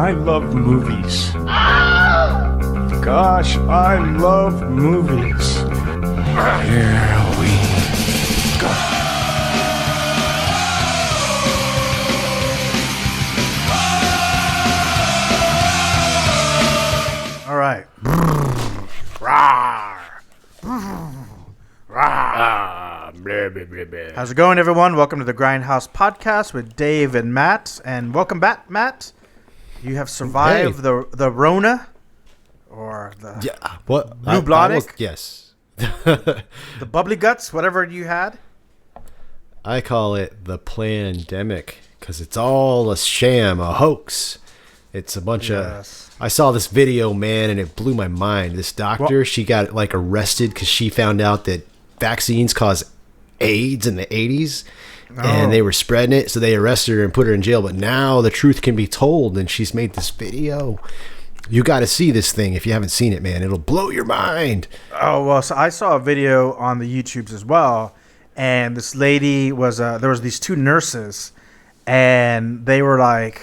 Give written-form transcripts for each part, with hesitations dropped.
I love movies. Gosh, I love movies. Here we go. All right. How's it going, everyone? Welcome to the Grindhaus podcast with Dave and Matt. And welcome back, Matt. You have survived the Rona, or the Blue Blonic. Yes. The bubbly guts, whatever you had. I call it the plandemic because it's all a sham, a hoax. It's a bunch of... I saw this video, man, and it blew my mind. This doctor, she got arrested because she found out that vaccines cause AIDS in the 80s. And they were spreading it, so they arrested her and put her in jail. But now the truth can be told, and she's made this video. You got to see this thing if you haven't seen it, man. It'll blow your mind. Oh, well, so I saw a video on the YouTubes as well, and this lady was... there was these two nurses, and they were,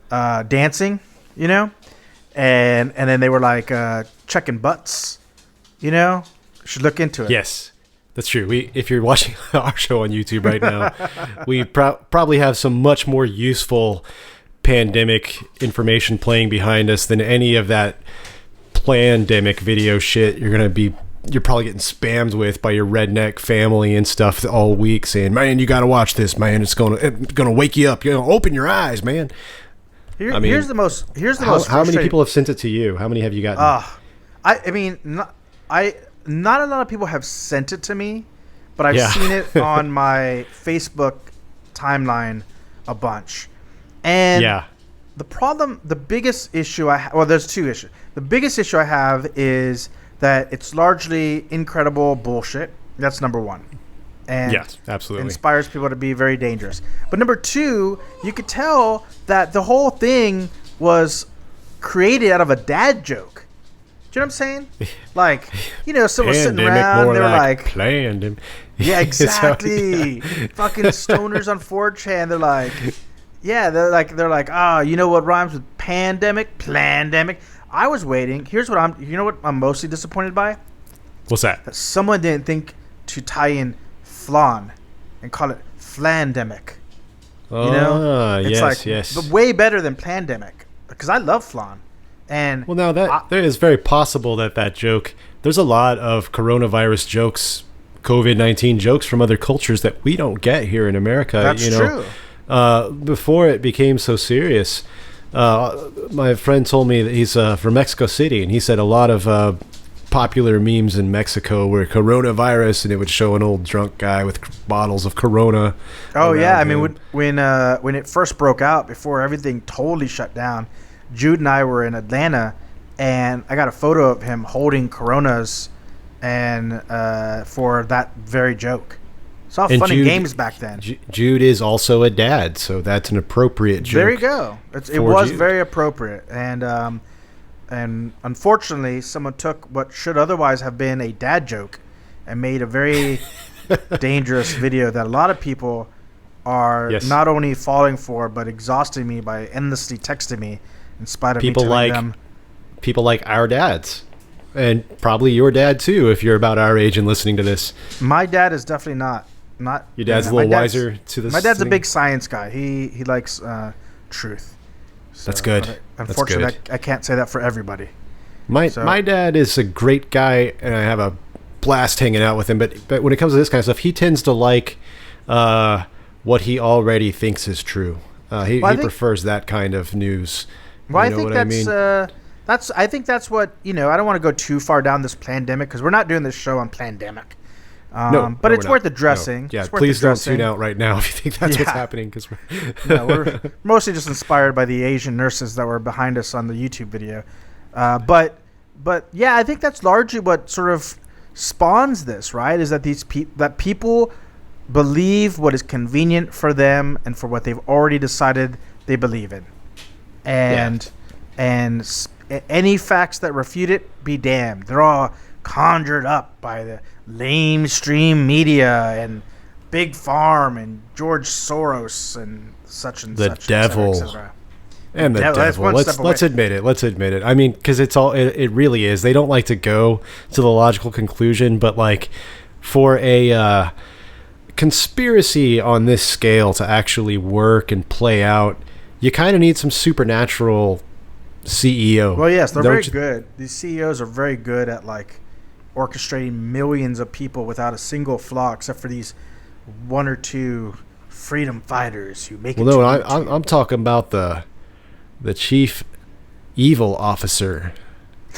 dancing, you know? And then they were, checking butts, you know? You should look into it. Yes. That's true. If you're watching our show on YouTube right now, we probably have some much more useful pandemic information playing behind us than any of that plandemic video shit you're probably getting spammed with by your redneck family and stuff all week saying, man, you got to watch this, man. It's gonna wake you up. Open your eyes, man. Here's the most how many people have sent it to you? How many have you gotten? Not a lot of people have sent it to me, but I've seen it on my Facebook timeline a bunch. And the biggest issue there's two issues. The biggest issue I have is that it's largely incredible bullshit. That's number one. And yes, absolutely. Inspires people to be very dangerous. But number two, you could tell that the whole thing was created out of a dad joke. Do you know what I'm saying? Someone sitting around, they were like, planned him. Yeah, exactly. Fucking stoners on 4chan, they're like, you know what rhymes with pandemic? Plandemic. I was waiting. Here's what I'm mostly disappointed by? What's that? That someone didn't think to tie in flan and call it flandemic. Yes. But way better than plandemic, because I love flan. And well, now there is very possible that joke. There's a lot of coronavirus jokes, COVID-19 jokes from other cultures that we don't get here in America. That's true. Before it became so serious, my friend told me that he's from Mexico City, and he said a lot of popular memes in Mexico were coronavirus, and it would show an old drunk guy with bottles of Corona. Oh yeah, I mean when it first broke out, before everything totally shut down, Jude and I were in Atlanta, and I got a photo of him holding Coronas, and for that very joke. It's all fun and games back then. Jude is also a dad, so that's an appropriate joke. There you go. It was Jude. Very appropriate, and unfortunately, someone took what should otherwise have been a dad joke and made a very dangerous video that a lot of people are not only falling for, but exhausting me by endlessly texting me. In spite of people like our dads, and probably your dad too, if you're about our age and listening to this. My dad is definitely not. Your dad's a little wiser to this. My dad's a big science guy. He likes truth. So, that's good. Unfortunately, I can't say that for everybody. My dad is a great guy, and I have a blast hanging out with him. But when it comes to this kind of stuff, he tends to like what he already thinks is true. He prefers that kind of news. Well, I think that's what, I don't want to go too far down this plandemic, because we're not doing this show on plandemic. But it's worth addressing. No. Yeah, please don't tune out right now if you think that's what's happening. Because we're mostly just inspired by the Asian nurses that were behind us on the YouTube video. But yeah, I think that's largely what sort of spawns this, right? Is that that people believe what is convenient for them and for what they've already decided they believe in. And any facts that refute it, be damned. They're all conjured up by the lamestream media and Big Farm and George Soros and such and the such. devil. Et cetera, et cetera. And the Yeah, that's devil. one Let's step away. admit it. Let's admit it. I mean, because it really is. They don't like to go to the logical conclusion, but like for a conspiracy on this scale to actually work and play out, you kind of need some supernatural CEO. Well, yes, they're Don't very you- good. These CEOs are very good at like orchestrating millions of people without a single flaw, except for these one or two freedom fighters who make Well, it. no, to YouTube. I'm talking about the chief evil officer,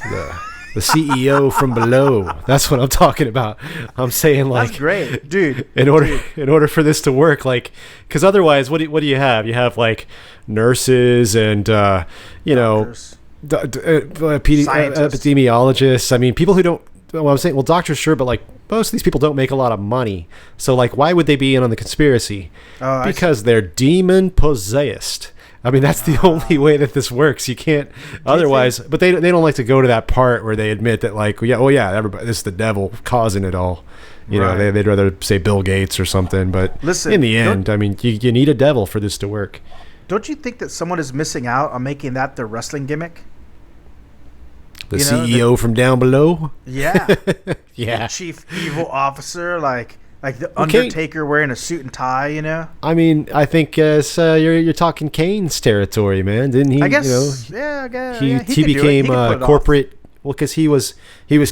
the CEO from below. That's what I'm talking about. I'm saying like That's great, dude. in order for this to work, like, because otherwise, what do you have? You have like nurses and Doctors. Scientists. epidemiologists. I mean, people who don't. Well, I'm saying, well, doctors sure, but like most of these people don't make a lot of money. So like, why would they be in on the conspiracy? Oh, I see. Because they're demon possessed. I mean, that's the only way that this works. You can't otherwise. But they don't like to go to that part where they admit that, like, everybody, this is the devil causing it all. You know, Right. they'd rather say Bill Gates or something. But Listen, in the end, I mean, you need a devil for this to work. Don't you think that someone is missing out on making that their wrestling gimmick? The You know, CEO from down below. Yeah, Yeah. chief evil officer, like the Okay. Undertaker wearing a suit and tie. You know, I mean, I think you're talking Kane's territory, man. Didn't he? I guess. You know, Yeah, I guess. he yeah, he could do it. became He could pull it off. corporate. Well, because he was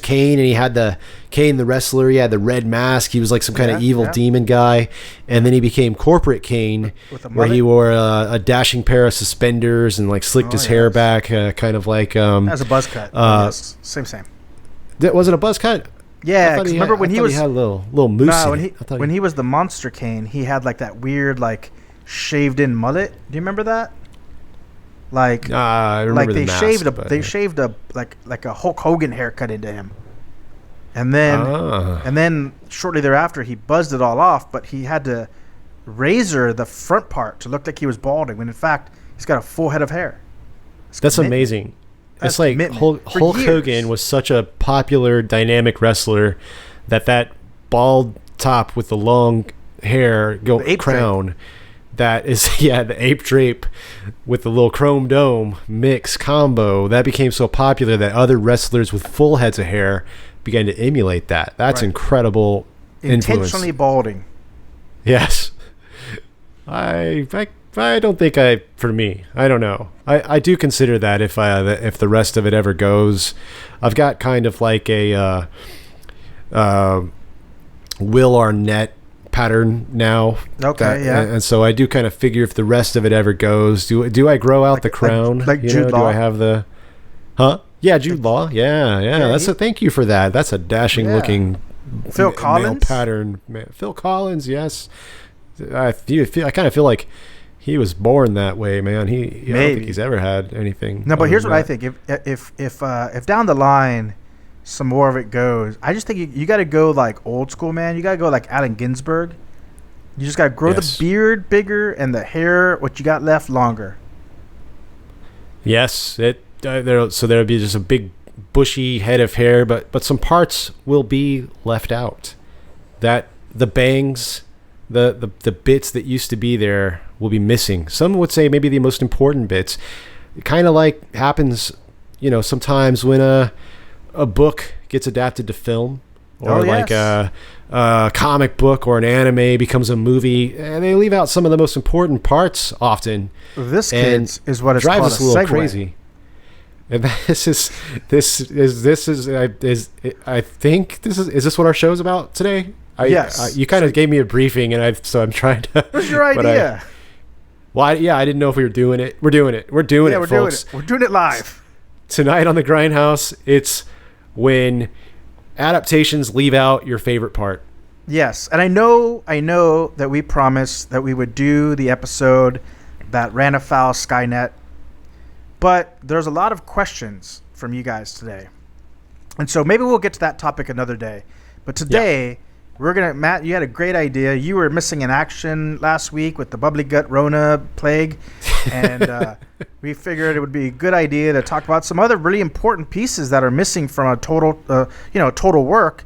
Kane, and he had the Kane the wrestler. He had the red mask. He was like some kind of Yeah, evil yeah. demon guy, and then he became corporate Kane, With a where he mullet? wore a dashing pair of suspenders and like slicked Oh, his hair yes. back, kind of like As a buzz cut. Yes. Same. that was it a buzz cut? Yeah, I thought 'cause remember when I he thought was he had a little moose. no, in when it. I thought when he was the Monster Kane, he had like that weird like shaved in mullet. Do you remember that? Like I remember like the they mask, shaved a but, they yeah. shaved a like a Hulk Hogan haircut into him, and then Ah. and then shortly thereafter he buzzed it all off, but he had to razor the front part to look like he was balding when in fact he's got a full head of hair. It's That's commitment. amazing. That's It's like commitment. Hulk For years. Hogan was such a popular, dynamic wrestler that bald top with the long hair The ape crown, that is the ape drape with the little chrome dome mix combo that became so popular that other wrestlers with full heads of hair began to emulate that. That's Right. incredible influence. Intentionally balding. Yes. I don't think for me, I don't know. I do consider that if the rest of it ever goes, I've got kind of like a Will Arnett pattern now. Okay, yeah. And so I do kind of figure if the rest of it ever goes, do I grow out the crown? like You Jude know, Law? Do I have the Yeah, Jude Law. Yeah. That's a thank you for that. That's a dashing Yeah. looking Phil male Collins? pattern. Phil Collins, yes. I kind of feel like he was born that way, man. I don't Maybe. think he's ever had anything. No, but other here's than what I that. think. If down the line some more of it goes, I just think you got to go like old school, man. You got to go like Allen Ginsberg. You just got to grow Yes. the beard bigger and the hair, what you got left, longer. Yes, so there'll be just a big bushy head of hair, but some parts will be left out. That the bangs, the bits that used to be there will be missing. Some would say maybe the most important bits. Kind of like happens, sometimes when a book gets adapted to film, or like a comic book or an anime becomes a movie, and they leave out some of the most important parts often. This, And kids, is what it's drives called us a a little segue. crazy. And I think this is what our show's about today. Yes. You kind of gave me a briefing, and I'm trying to. What's your but idea? I didn't know if we were doing it. We're doing it. We're doing Yeah, it, we're doing folks. it. We're doing it live. Tonight on the Grindhouse, it's when adaptations leave out your favorite part. Yes, and I know that we promised that we would do the episode that ran afoul Skynet, but there's a lot of questions from you guys today, and so maybe we'll get to that topic another day. But today, we're gonna, Matt, you had a great idea. You were missing in action last week with the bubbly gut Rona plague, and we figured it would be a good idea to talk about some other really important pieces that are missing from a total work.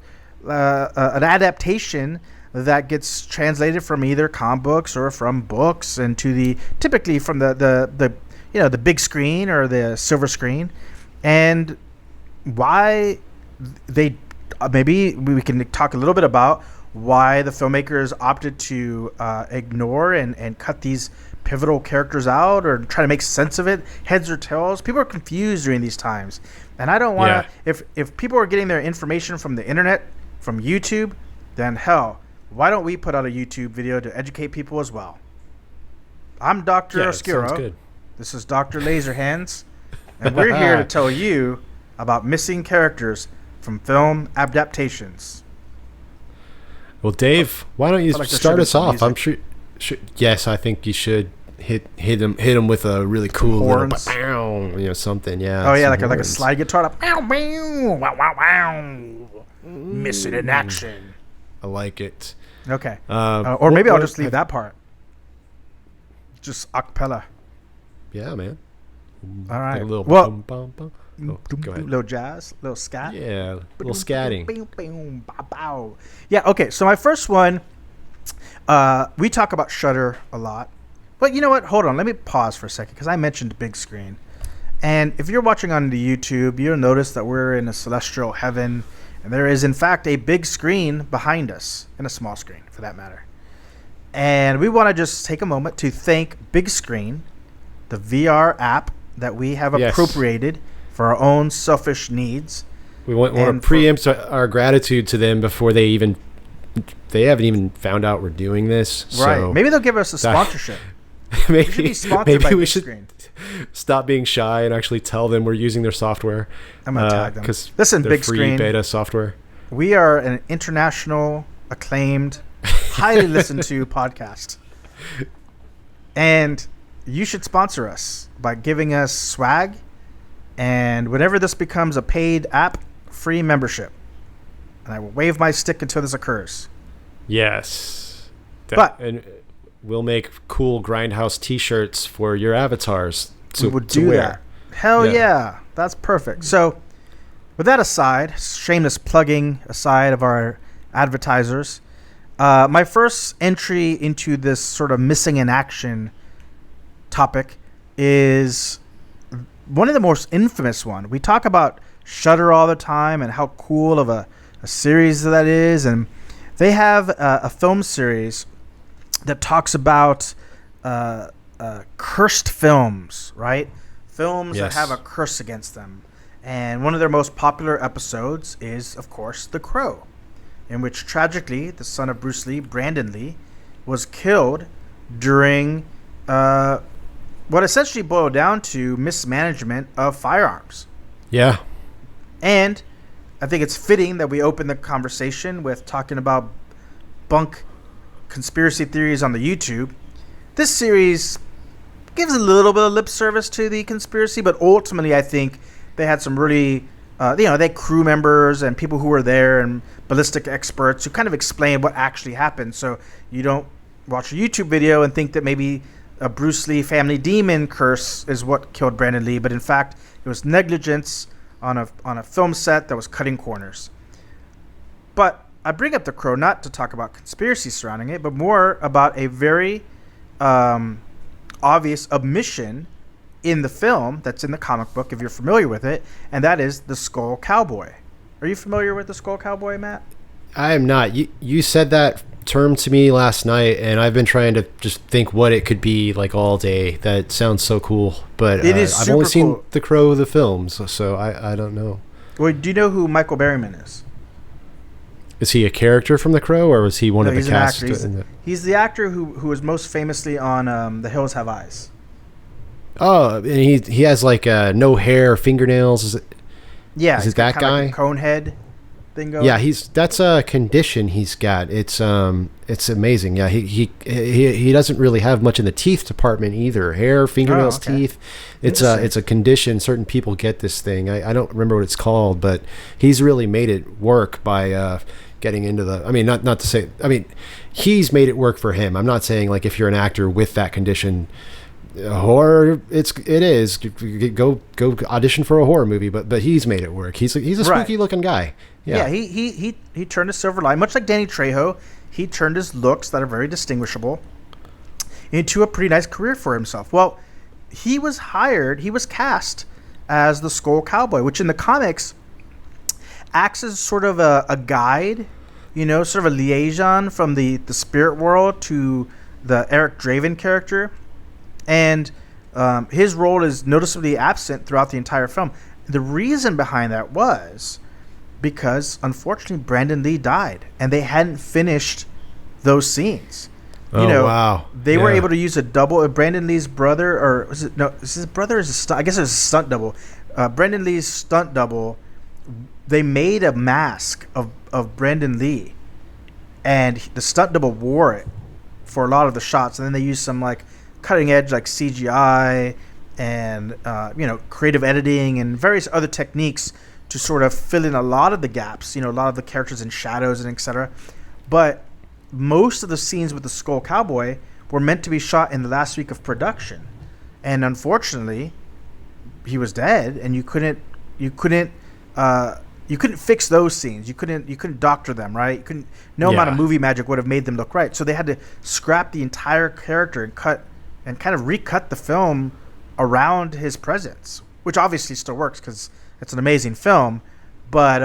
An adaptation that gets translated from either comic books or from books, and typically from the the big screen or the silver screen, and why they maybe we can talk a little bit about why the filmmakers opted to ignore and cut these pivotal characters out, or try to make sense of it, heads or tails. People are confused during these times, and I don't want to. If people are getting their information from the internet, from YouTube, then hell, why don't we put out a YouTube video to educate people as well? I'm Dr. Oscuro. This is Dr. Laserhands, and we're here to tell you about missing characters from film adaptations. Well, Dave, why don't you start us off? I'm sure. Yes, I think you should hit him with a really cool horns. Little, something. Yeah. Oh yeah, like a slide guitar. Missing in action. I like it. Okay. Or maybe I'll just leave that part. Just acapella. Yeah, man. All right. Like a little go ahead. Little jazz, little scat. Yeah, little scatting. Yeah. Okay. So my first one, we talk about Shudder a lot, but you know what? Hold on. Let me pause for a second because I mentioned big screen, and if you're watching on the YouTube, you'll notice that we're in a celestial heaven, and there is in fact a big screen behind us, and a small screen for that matter. And we want to just take a moment to thank Big Screen, the VR app that we have appropriated for our own selfish needs. We want to preempt our gratitude to them before they haven't even found out we're doing this. Right. So maybe they'll give us a sponsorship. maybe we should Screen. Stop being shy and actually tell them we're using their software. I'm going to tag them. Listen, Big free Screen beta software. We are an international acclaimed, highly listened to podcast. And you should sponsor us by giving us swag, and whenever this becomes a paid app, free membership. And I will wave my stick until this occurs. Yes. And we'll make cool Grindhouse t-shirts for your avatars we would do that. Hell yeah. That's perfect. So with that aside, shameless plugging aside of our advertisers, my first entry into this sort of missing in action topic is one of the most infamous one. We talk about Shudder all the time and how cool of a series that is, and they have a film series that talks about cursed films, right? Films that have a curse against them. And one of their most popular episodes is, of course, The Crow, in which tragically the son of Bruce Lee, Brandon Lee, was killed during what essentially boiled down to mismanagement of firearms. Yeah. And I think it's fitting that we open the conversation with talking about bunk conspiracy theories on the YouTube. This series gives a little bit of lip service to the conspiracy, but ultimately I think they had some really, they had crew members and people who were there and ballistic experts who kind of explain what actually happened. So you don't watch a YouTube video and think that maybe a Bruce Lee family demon curse is what killed Brandon Lee, but in fact it was negligence on a film set that was cutting corners. But I bring up The Crow not to talk about conspiracy surrounding it, but more about a very obvious omission in the film that's in the comic book, if you're familiar with it, and that is the Skull Cowboy. Are you familiar with the Skull Cowboy, Matt? I am not. You said that term to me last night, and I've been trying to just think what it could be like all day. That sounds so cool, but it is I've only seen The Crow, the films, so I don't know. Well, do you know who Michael Berryman is? Is he a character from The Crow, or was he one of the cast? He's the actor who was most famously on The Hills Have Eyes. Oh, and he has like no hair, fingernails. Is it that guy? Like a cone head thing going. Yeah, that's a condition he's got. It's amazing. Yeah, he doesn't really have much in the teeth department either. Hair, fingernails, teeth. It's a condition. Certain people get this thing. I don't remember what it's called, but he's really made it work by getting into the. I mean, not to say. I mean, he's made it work for him. I'm not saying like if you're an actor with that condition. Horror, it is. Go audition for a horror movie, but he's made it work. He's a spooky looking guy. Yeah, he turned a silver line, much like Danny Trejo. He turned his looks that are very distinguishable into a pretty nice career for himself. Well, he was cast as the Skull Cowboy, which in the comics acts as sort of a guide, sort of a liaison from the spirit world to the Eric Draven character. And his role is noticeably absent throughout the entire film. The reason behind that was because, unfortunately, Brandon Lee died, and they hadn't finished those scenes. Wow. They were able to use a double. Brandon Lee's brother, or was it no? Is his brother? Is a stunt? I guess it was a stunt double. Brandon Lee's stunt double. They made a mask of Brandon Lee, and the stunt double wore it for a lot of the shots, and then they used some like cutting edge like CGI and creative editing and various other techniques to sort of fill in a lot of the gaps. A lot of the characters in shadows and etc. But most of the scenes with the Skull Cowboy were meant to be shot in the last week of production, and unfortunately, he was dead, and you couldn't fix those scenes. You couldn't doctor them, right? No amount of movie magic would have made them look right. So they had to scrap the entire character and kind of recut the film around his presence, which obviously still works because it's an amazing film. But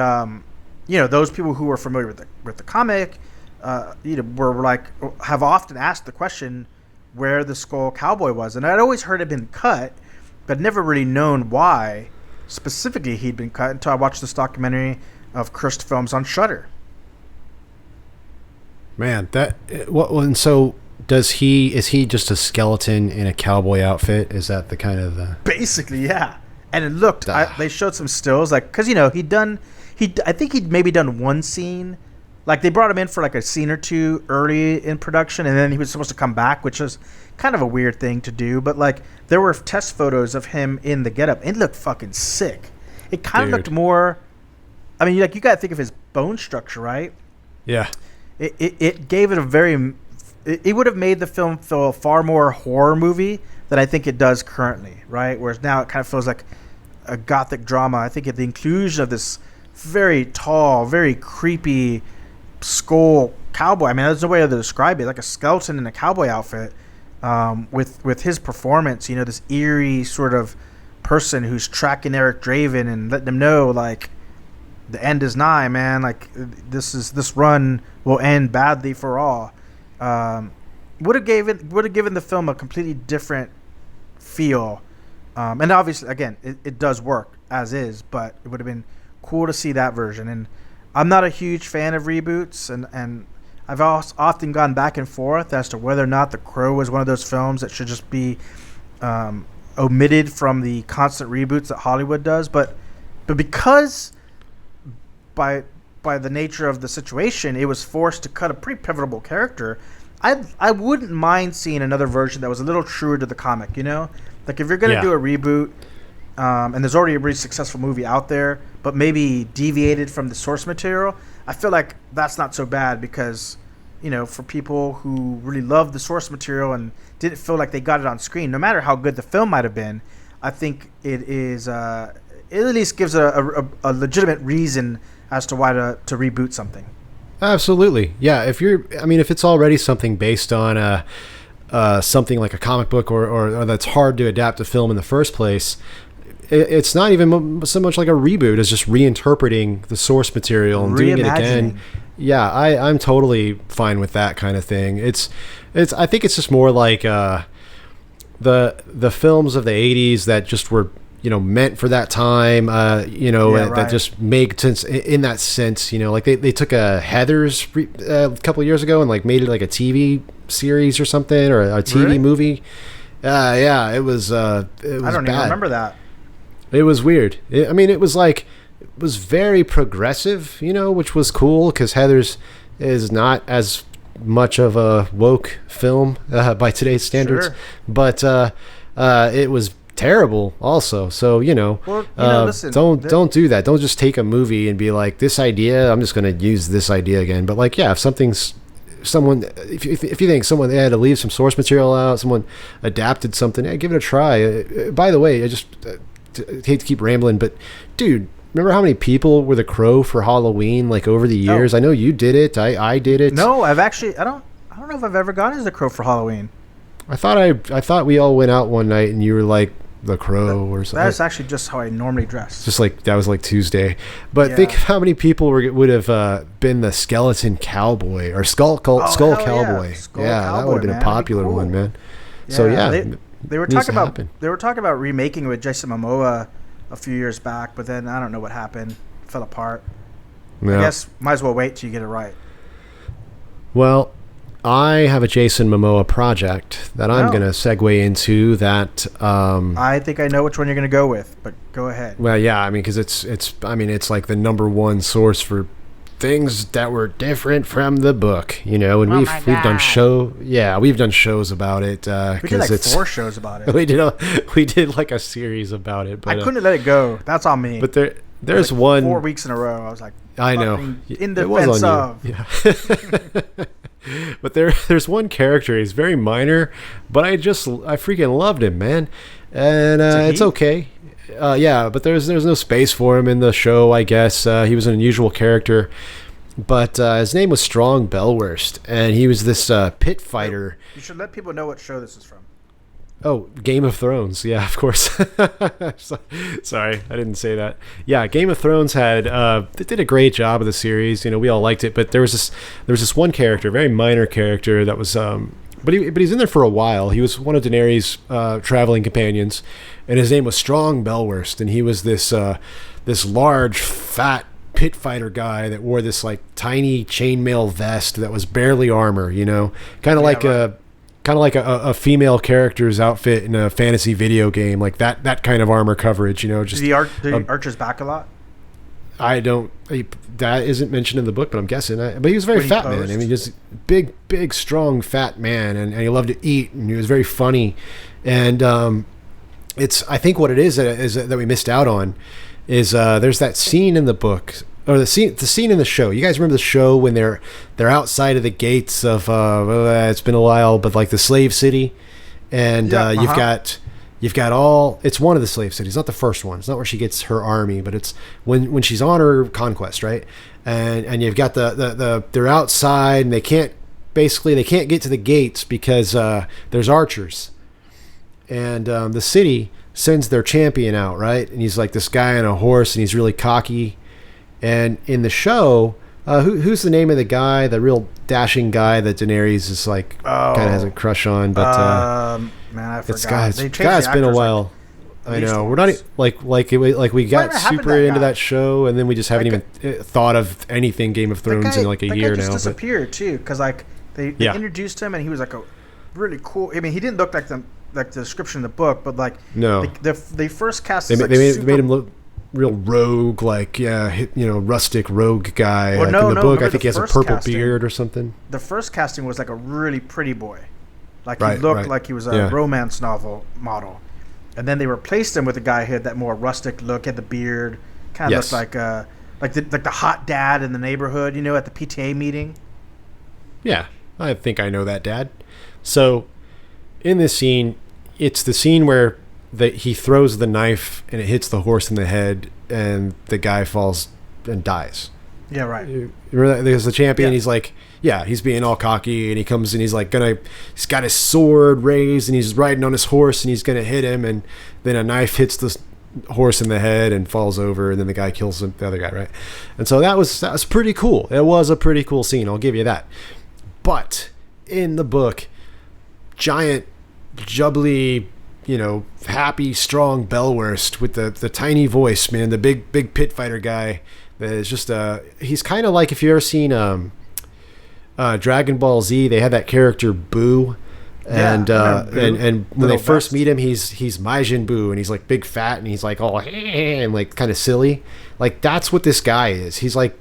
those people who are familiar with the comic, have often asked the question where the Skull Cowboy was, and I'd always heard it had been cut, but never really known why specifically he'd been cut until I watched this documentary of cursed films on Shudder. Man, and so is he just a skeleton in a cowboy outfit? Is that the kind of basically, yeah. And it looked they showed some stills, like, because I think he'd maybe done one scene. Like, they brought him in for like a scene or two early in production, and then he was supposed to come back, which was kind of a weird thing to do. But like, there were test photos of him in the getup. It looked fucking sick. It kind of looked more. I mean, like, you got to think of his bone structure, right? Yeah. It gave it a very. It would have made the film feel far more horror movie than I think it does currently, right? Whereas now it kind of feels like a gothic drama. I think the inclusion of this very tall, very creepy Skull Cowboy. I mean, there's no way to describe it. Like a skeleton in a cowboy outfit, with his performance. This eerie sort of person who's tracking Eric Draven and letting him know, like, the end is nigh, man. Like, this run will end badly for all. Would have given the film a completely different feel. And obviously, again, it does work as is, but it would have been cool to see that version. And I'm not a huge fan of reboots, and I've often gone back and forth as to whether or not The Crow was one of those films that should just be omitted from the constant reboots that Hollywood does. But because by the nature of the situation, it was forced to cut a pretty pivotal character, I wouldn't mind seeing another version that was a little truer to the comic, Like, if you're going to do a reboot, and there's already a really successful movie out there, but maybe deviated from the source material, I feel like that's not so bad because, for people who really love the source material and didn't feel like they got it on screen, no matter how good the film might have been, I think it is, it at least gives a legitimate reason as to why to reboot something. Absolutely. Yeah. If it's already something based on something like a comic book or that's hard to adapt to film in the first place, it's not even so much like a reboot as just reinterpreting the source material and doing it again. Yeah, I'm totally fine with that kind of thing. I think it's just more like the films of the 80s that just were meant for that time, that just make sense in that sense. Like they took a Heathers a couple of years ago and like made it like a TV series or something, or a TV movie. Yeah, it was I don't even remember that. It was weird. It was very progressive, which was cool because Heathers is not as much of a woke film by today's standards, but it was terrible also. So listen, don't do that. Don't just take a movie and be like, this idea, I'm just going to use this idea again. But like, yeah, if if you think someone had to leave some source material out, someone adapted something, give it a try. By the way, I just hate to keep rambling, but dude, remember how many people were the Crow for Halloween like over the years? I know you did it. I did it. No, I don't know if I've ever gone as the Crow for Halloween. I thought we all went out one night and you were like the Crow or something. That's actually just how I normally dress. Just like that was like Tuesday. But Yeah. think of how many people would have been the Skeleton Cowboy or Skull hell Cowboy. yeah. Skull That would have Cowboy, been man. a popular That'd be one, cool. man. So yeah, they were needs talking to about happen. remaking it with Jason Momoa a few years back, but then I don't know what happened. Fell apart. Yeah. I guess might as well wait till you get it right. Well, I have a Jason Momoa project that I'm Oh. going to segue into that. I think I know which one you're going to go with, but go ahead. Well, yeah, I mean, because it's like the number one source for things that were different from the book, and we've done shows about it. We did like 4 shows about it. we did like a series about it. But, I couldn't let it go. That's on me. But there's like one 4 weeks in a row. I was like, I know in it was defense on of. you. Yeah. But there's one character. He's very minor, but I freaking loved him, man. And it's okay. Yeah, but there's no space for him in the show, I guess. He was an unusual character, but his name was Strong Bellwurst, and he was this pit fighter. You should let people know what show this is from. Oh, Game of Thrones. Yeah, of course. Sorry, I didn't say that. Yeah, Game of Thrones they did a great job of the series. We all liked it, but there was this one character, very minor character that was but he's in there for a while. He was one of Daenerys' traveling companions, and his name was Strong Bellwurst, and he was this large, fat pit fighter guy that wore this like tiny chainmail vest that was barely armor, kind of like a female character's outfit in a fantasy video game, like that kind of armor coverage, just Did he arch his back a lot? That isn't mentioned in the book, but I'm guessing. But he was a very fat man. I mean, just big, strong, fat man, and he loved to eat, and he was very funny. And I think what it is that we missed out on is there's that scene in the book, or the scene in the show. You guys remember the show when they're outside of the gates of it's been a while, but like the slave city, and you've got all. It's one of the slave cities, not the first one. It's not where she gets her army, but it's when she's on her conquest, right? And you've got they're outside, and they can't get to the gates because there's archers, and the city sends their champion out, right? And he's like this guy on a horse, and he's really cocky. And in the show, who's the name of the guy, the real dashing guy that Daenerys is like kind of has a crush on? But man, I it's forgot. it's been a while. I know we're not like we got super into that show, and then we just haven't even thought of anything Game of Thrones in like a year now. That guy just disappeared too, because like they introduced him, and he was like a really cool. I mean, he didn't look like the description in the book, but like no, they first cast. They made him look real rogue, like rustic rogue guy. Well, in the book, I think he has a purple casting, beard or something. The first casting was like a really pretty boy, like he looked like he was a romance novel model, and then they replaced him with a guy who had that more rustic look, had the beard, kind of looked like the hot dad in the neighborhood, at the PTA meeting. Yeah, I think I know that dad. So, in this scene, it's the scene where he throws the knife and it hits the horse in the head, and the guy falls and dies. Yeah, right. Remember that? There's the champion. He's like, he's being all cocky, and he comes and he's like he's got his sword raised, and he's riding on his horse, and he's gonna hit him, and then a knife hits the horse in the head and falls over, and then the guy kills the other guy, right? And so that was pretty cool. It was a pretty cool scene, I'll give you that. But in the book, giant, jubbly, happy, strong Bellwurst with the tiny voice, man, the big pit fighter guy that is just he's kind of like, if you've ever seen Dragon Ball Z, they had that character Boo, and when they first meet him, he's Majin Buu, and he's like big fat, and he's like all and like kind of silly. Like that's what this guy is. He's like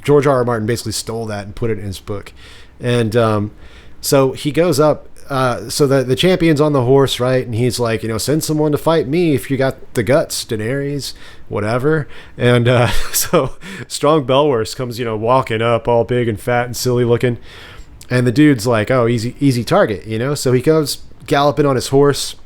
George R.R. Martin basically stole that and put it in his book. And so he goes up. So the champion's on the horse, right? And he's like, send someone to fight me if you got the guts, Daenerys, whatever. And so Strong Bellwurst comes, walking up, all big and fat and silly looking. And the dude's like, oh, easy target, So he goes galloping on his horse,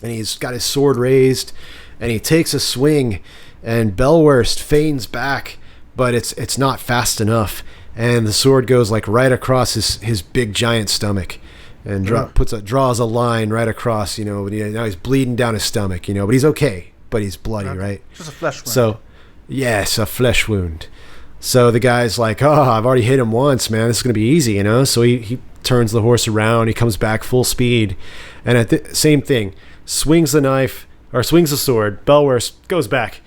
and he's got his sword raised, and he takes a swing, and Bellwurst feigns back, but it's not fast enough. And the sword goes like right across his big giant stomach. and draws a line right across, you know, now he's bleeding down his stomach, you know, but he's okay, but he's bloody, right? Just a flesh wound. So, yes, a flesh wound. So the guy's like, oh, I've already hit him once, man. This is going to be easy, you know? So he turns the horse around. He comes back full speed. And at the same thing, swings the knife, or swings the sword. Belwurst goes back.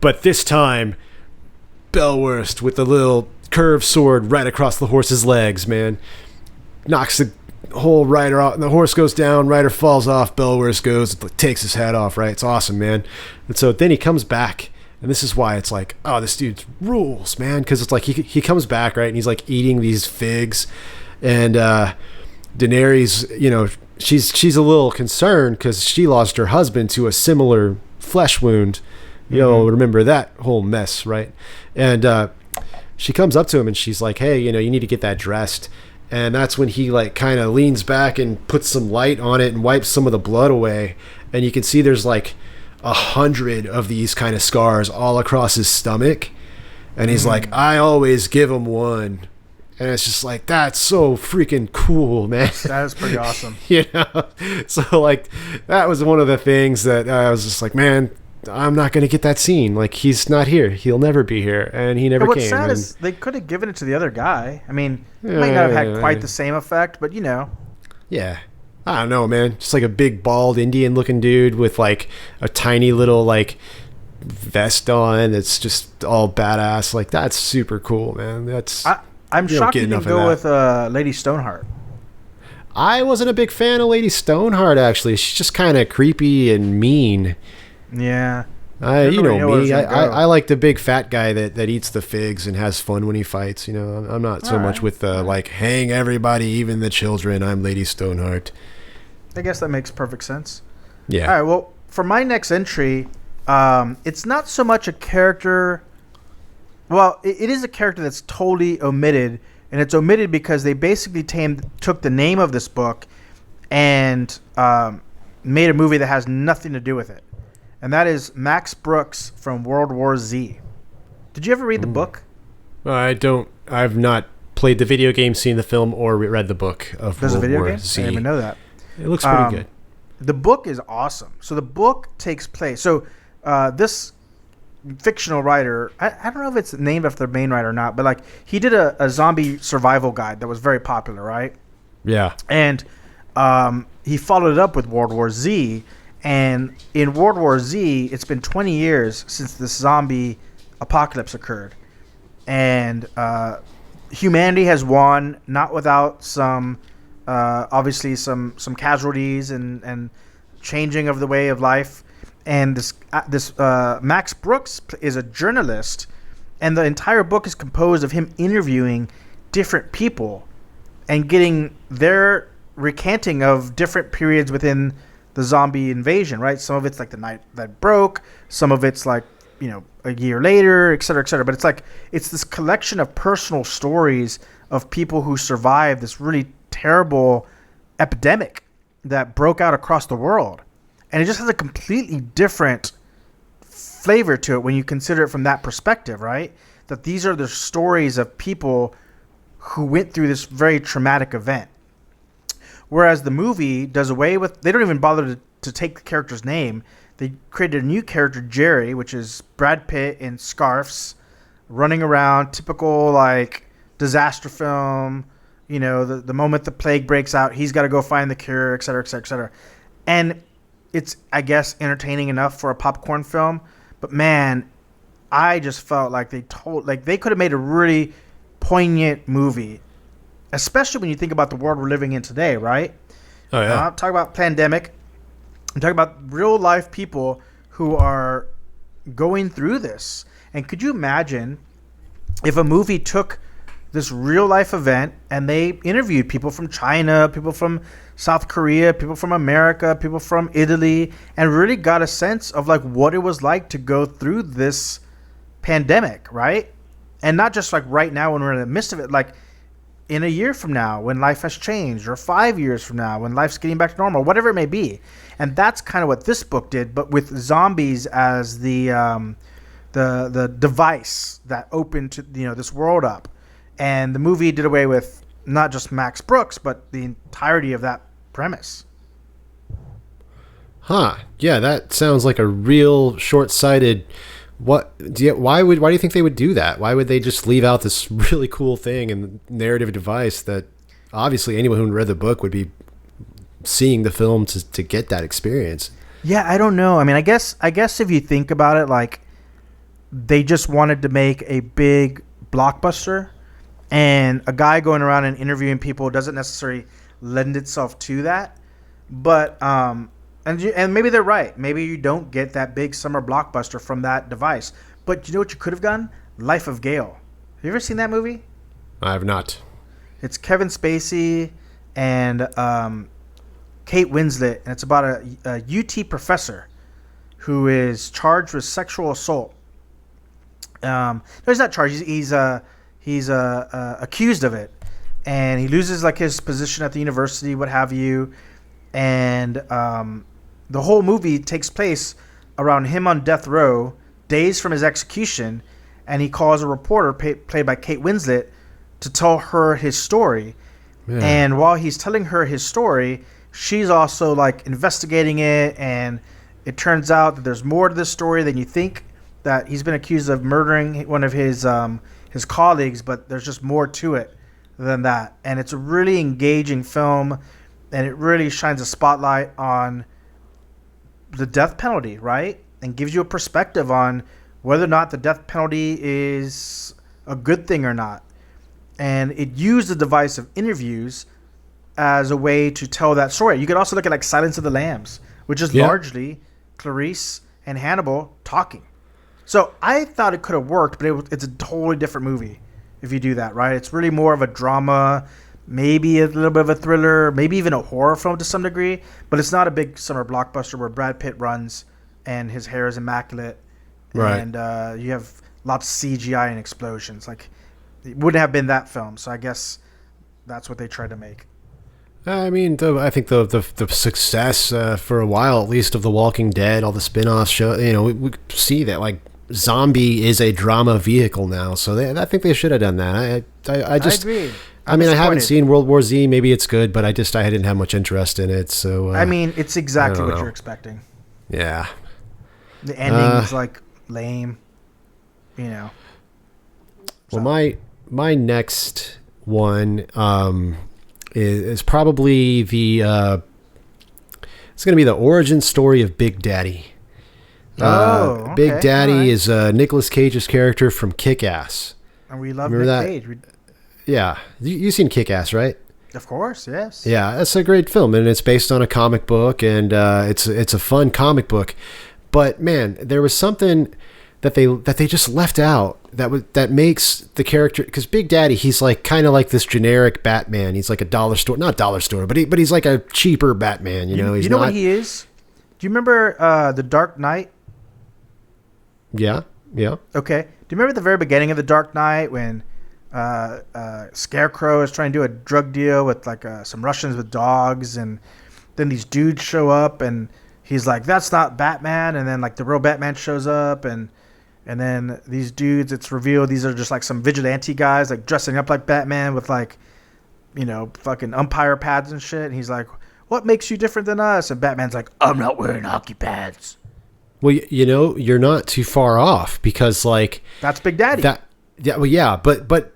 But this time, Belwurst with the little curved sword right across the horse's legs, man. Knocks the whole rider off. And the horse goes down. Rider falls off. Belwurst goes, takes his head off, right? It's awesome, man. And so then he comes back. And this is why it's like, oh, this dude rules, man. Because it's like he comes back, right? And he's like eating these figs. And Daenerys, you know, she's a little concerned because she lost her husband to a similar flesh wound. You'll remember that whole mess, right? And she comes up to him and she's like, hey, you know, you need to get that dressed. And that's when he like kind of leans back and puts some light on it and wipes some of the blood away. And you can see there's like 100 of these kind of scars all across his stomach. And he's like, I always give him one. And it's just like, that's so freaking cool, man. That is pretty awesome. You know? So like, that was one of the things that I was just like, man, I'm not going to get that scene. Like, he's not here. He'll never be here. And he never but came. What's sad is they could have given it to the other guy. I mean, it might not have had quite the same effect, but you know. Yeah. I don't know, man. Just like a big, bald, Indian-looking dude with like a tiny little like vest on that's just all badass. Like, that's super cool, man. I'm shocked you didn't go with Lady Stoneheart. I wasn't a big fan of Lady Stoneheart, actually. She's just kind of creepy and mean. Yeah. You know me. I like the big fat guy that eats the figs and has fun when he fights. You know, I'm not so much with like, hang everybody, even the children. I'm Lady Stoneheart. I guess that makes perfect sense. Yeah. All right. Well, for my next entry, it's not so much a character. Well, it is a character that's totally omitted, and it's omitted because they basically took the name of this book and made a movie that has nothing to do with it. And that is Max Brooks from World War Z. Did you ever read the book? I've not played the video game, seen the film, or read the book of There's World a video War game? Z. I didn't even know that. It looks pretty good. The book is awesome. So the book takes place. So this fictional writer, I don't know if it's named after the main writer or not, but like he did a zombie survival guide that was very popular, right? Yeah. And he followed it up with World War Z. And in World War Z, it's been 20 years since this zombie apocalypse occurred. And humanity has won, not without some, obviously, some casualties and changing of the way of life. And this Max Brooks is a journalist, and the entire book is composed of him interviewing different people and getting their recanting of different periods within the zombie invasion, right? Some of it's like the night that broke. Some of it's like, you know, a year later, et cetera, et cetera. But it's this collection of personal stories of people who survived this really terrible epidemic that broke out across the world. And it just has a completely different flavor to it when you consider it from that perspective, right? That these are the stories of people who went through this very traumatic event. Whereas the movie does away with, they don't even bother to take the character's name. They created a new character, Jerry, which is Brad Pitt in scarves, running around, typical like disaster film. You know, the moment the plague breaks out, he's got to go find the cure, et cetera, et cetera, et cetera. And it's, I guess, entertaining enough for a popcorn film. But man, I just felt like they could have made a really poignant movie. Especially when you think about the world we're living in today, right? Oh, yeah. I'm talking about pandemic. I'm talking about real life people who are going through this. And could you imagine if a movie took this real life event and they interviewed people from China, people from South Korea, people from America, people from Italy, and really got a sense of like what it was like to go through this pandemic, right? And not just like right now when we're in the midst of it, like in a year from now when life has changed, or 5 years from now when life's getting back to normal, whatever it may be. And that's kind of what this book did, but with zombies as the device that opened to, you know, this world up. And the movie did away with not just Max Brooks, but the entirety of that premise. Huh. Yeah, that sounds like a real short-sighted. Why do you think they would do that? Why would they just leave out this really cool thing and narrative device that obviously anyone who read the book would be seeing the film to get that experience? Yeah, I don't know. I mean, I guess if you think about it, like, they just wanted to make a big blockbuster, and a guy going around and interviewing people doesn't necessarily lend itself to that. But and maybe they're right. Maybe you don't get that big summer blockbuster from that device. But you know what you could have done? Life of Gale. Have you ever seen that movie? I have not. It's Kevin Spacey and Kate Winslet, and it's about a UT professor who is charged with sexual assault. No, he's not charged. He's accused of it, and he loses like his position at the university, what have you, and the whole movie takes place around him on death row, days from his execution, and he calls a reporter played by Kate Winslet to tell her his story. Yeah. And while he's telling her his story, she's also like investigating it, and it turns out that there's more to this story than you think. That he's been accused of murdering one of his colleagues, but there's just more to it than that. And it's a really engaging film, and it really shines a spotlight on the death penalty, right? And gives you a perspective on whether or not the death penalty is a good thing or not. And it used the device of interviews as a way to tell that story. You could also look at like Silence of the Lambs, which is largely Clarice and Hannibal talking. So I thought it could have worked, but it's a totally different movie if you do that, right? It's really more of a drama, maybe a little bit of a thriller, maybe even a horror film to some degree, but it's not a big summer blockbuster where Brad Pitt runs and his hair is immaculate, right? And you have lots of CGI and explosions. Like, it wouldn't have been that film, so I guess that's what they tried to make. I mean, I think the success for a while, at least, of The Walking Dead, all the spin-off shows, we see that like zombie is a drama vehicle now. So I think they should have done that. I agree. I haven't seen World War Z. Maybe it's good, but I didn't have much interest in it. So it's exactly what you're expecting. Yeah. The ending is like lame. Well, my next one is probably it's going to be the origin story of Big Daddy. Okay. Big Daddy is Nicolas Cage's character from Kick-Ass. And we love Nick Cage. Yeah. You've seen Kick-Ass, right? Of course, yes. Yeah, it's a great film, and it's based on a comic book, and it's a fun comic book. But man, there was something that they just left out that makes the character, because Big Daddy, he's like kind of like this generic Batman. He's like a dollar store, not dollar store, but he's like a cheaper Batman. He's what he is? Do you remember The Dark Knight? Yeah. Okay. Do you remember the very beginning of The Dark Knight when Scarecrow is trying to do a drug deal with like some Russians with dogs, and then these dudes show up, and he's like, "That's not Batman," and then like the real Batman shows up, and then these dudes, it's revealed these are just like some vigilante guys like dressing up like Batman with like, fucking umpire pads and shit, and he's like, "What makes you different than us?" And Batman's like, "I'm not wearing hockey pads." Well, you're not too far off, because like that's Big Daddy. But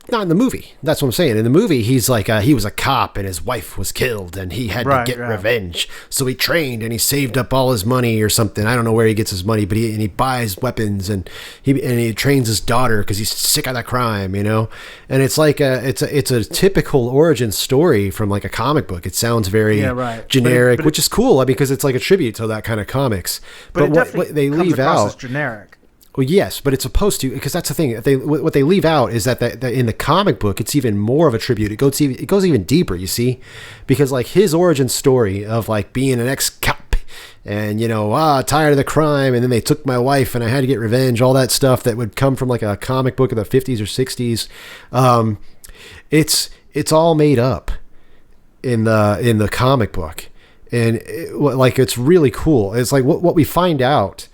not in the movie. That's what I'm saying. In the movie, he's like he was a cop and his wife was killed and he had to get revenge. So he trained and he saved up all his money or something. I don't know where he gets his money, but he buys weapons and he trains his daughter because he's sick of that crime, And it's like it's a typical origin story from like a comic book. It sounds very generic, which is cool because it's like a tribute to that kind of comics. But what they leave out is generic. Well, yes, but it's supposed to, because that's the thing. What they leave out is that in the comic book, it's even more of a tribute. It goes even deeper, you see, because like his origin story of like being an ex-cop and tired of the crime, and then they took my wife and I had to get revenge. All that stuff that would come from like a comic book of the 50s or 60s. It's all made up in the comic book, and it's really cool. It's like what we find out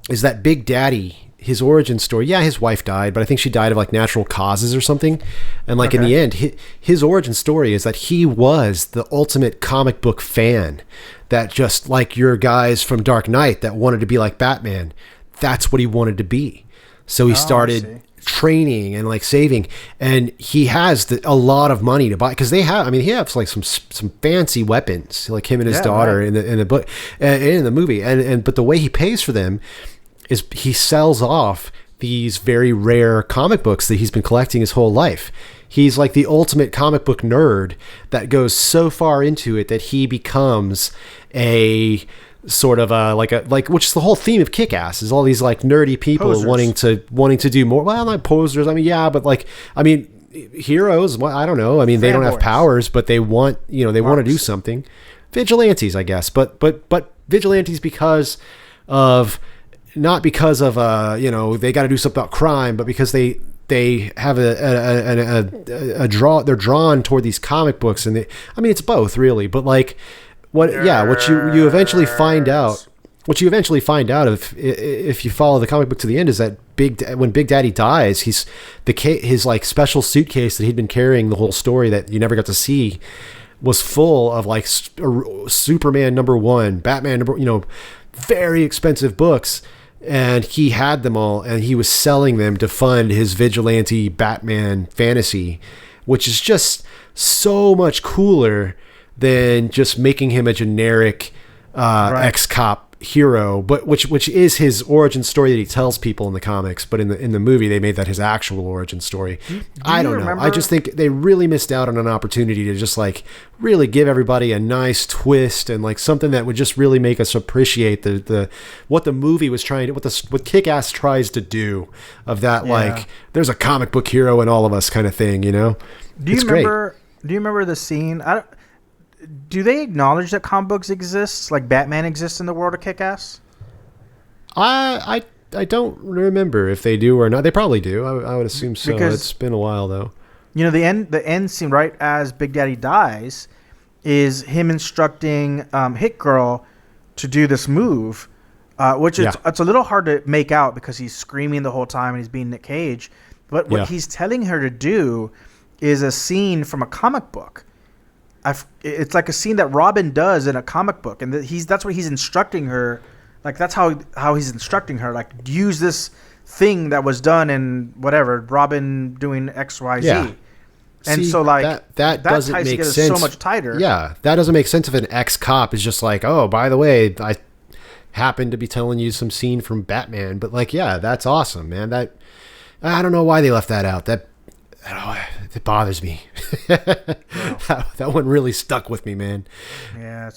is that Big Daddy his origin story. Yeah, his wife died, but I think she died of like natural causes or something. And like in the end, his origin story is that he was the ultimate comic book fan, that just like your guys from Dark Knight that wanted to be like Batman. That's what he wanted to be. So he started training and like saving, and he has a lot of money to buy, because he has like some fancy weapons, like him and his daughter in the book, in the movie, and but the way he pays for them is he sells off these very rare comic books that he's been collecting his whole life. He's like the ultimate comic book nerd that goes so far into it that he becomes a sort of which is the whole theme of Kick-Ass, is all these like nerdy people posers. wanting to do more. Well, not posers. I mean, yeah, but like, I mean, heroes. Well, I don't know. I mean, they don't have powers, but they want, they want to do something. Vigilantes, I guess, but vigilantes because of, not because of they got to do something about crime, but because they have a draw. They're drawn toward these comic books, and it's both really, but like. What you eventually find out if you follow the comic book to the end is that when Big Daddy dies, his like special suitcase that he'd been carrying the whole story that you never got to see was full of like Superman #1, Batman very expensive books, and he had them all, and he was selling them to fund his vigilante Batman fantasy, which is just so much cooler than just making him a generic ex-cop hero, but which is his origin story that he tells people in the comics. But in the movie, they made that his actual origin story. I don't know. I just think they really missed out on an opportunity to just like really give everybody a nice twist, and like something that would just really make us appreciate the what the movie was trying to, what Kick-Ass tries to do, of that like there's a comic book hero in all of us kind of thing. Do you remember the scene? Do they acknowledge that comic books exist, like Batman exists in the world of Kick-Ass? I don't remember if they do or not. They probably do. I would assume so. Because it's been a while though. The end scene right as Big Daddy dies is him instructing Hit Girl to do this move, which it's a little hard to make out because he's screaming the whole time and he's being Nick Cage. But what he's telling her to do is a scene from a comic book. It's like a scene that Robin does in a comic book, and that's what he's instructing her. Like that's how he's instructing her. Like use this thing that was done in whatever Robin doing X Y Z. Yeah. And so like that doesn't make sense. So much tighter. Yeah, that doesn't make sense if an ex-cop is just like, oh, by the way, I happen to be telling you some scene from Batman, but like, yeah, that's awesome, man. That I don't know why they left that out. It bothers me. That one really stuck with me, man. Yeah,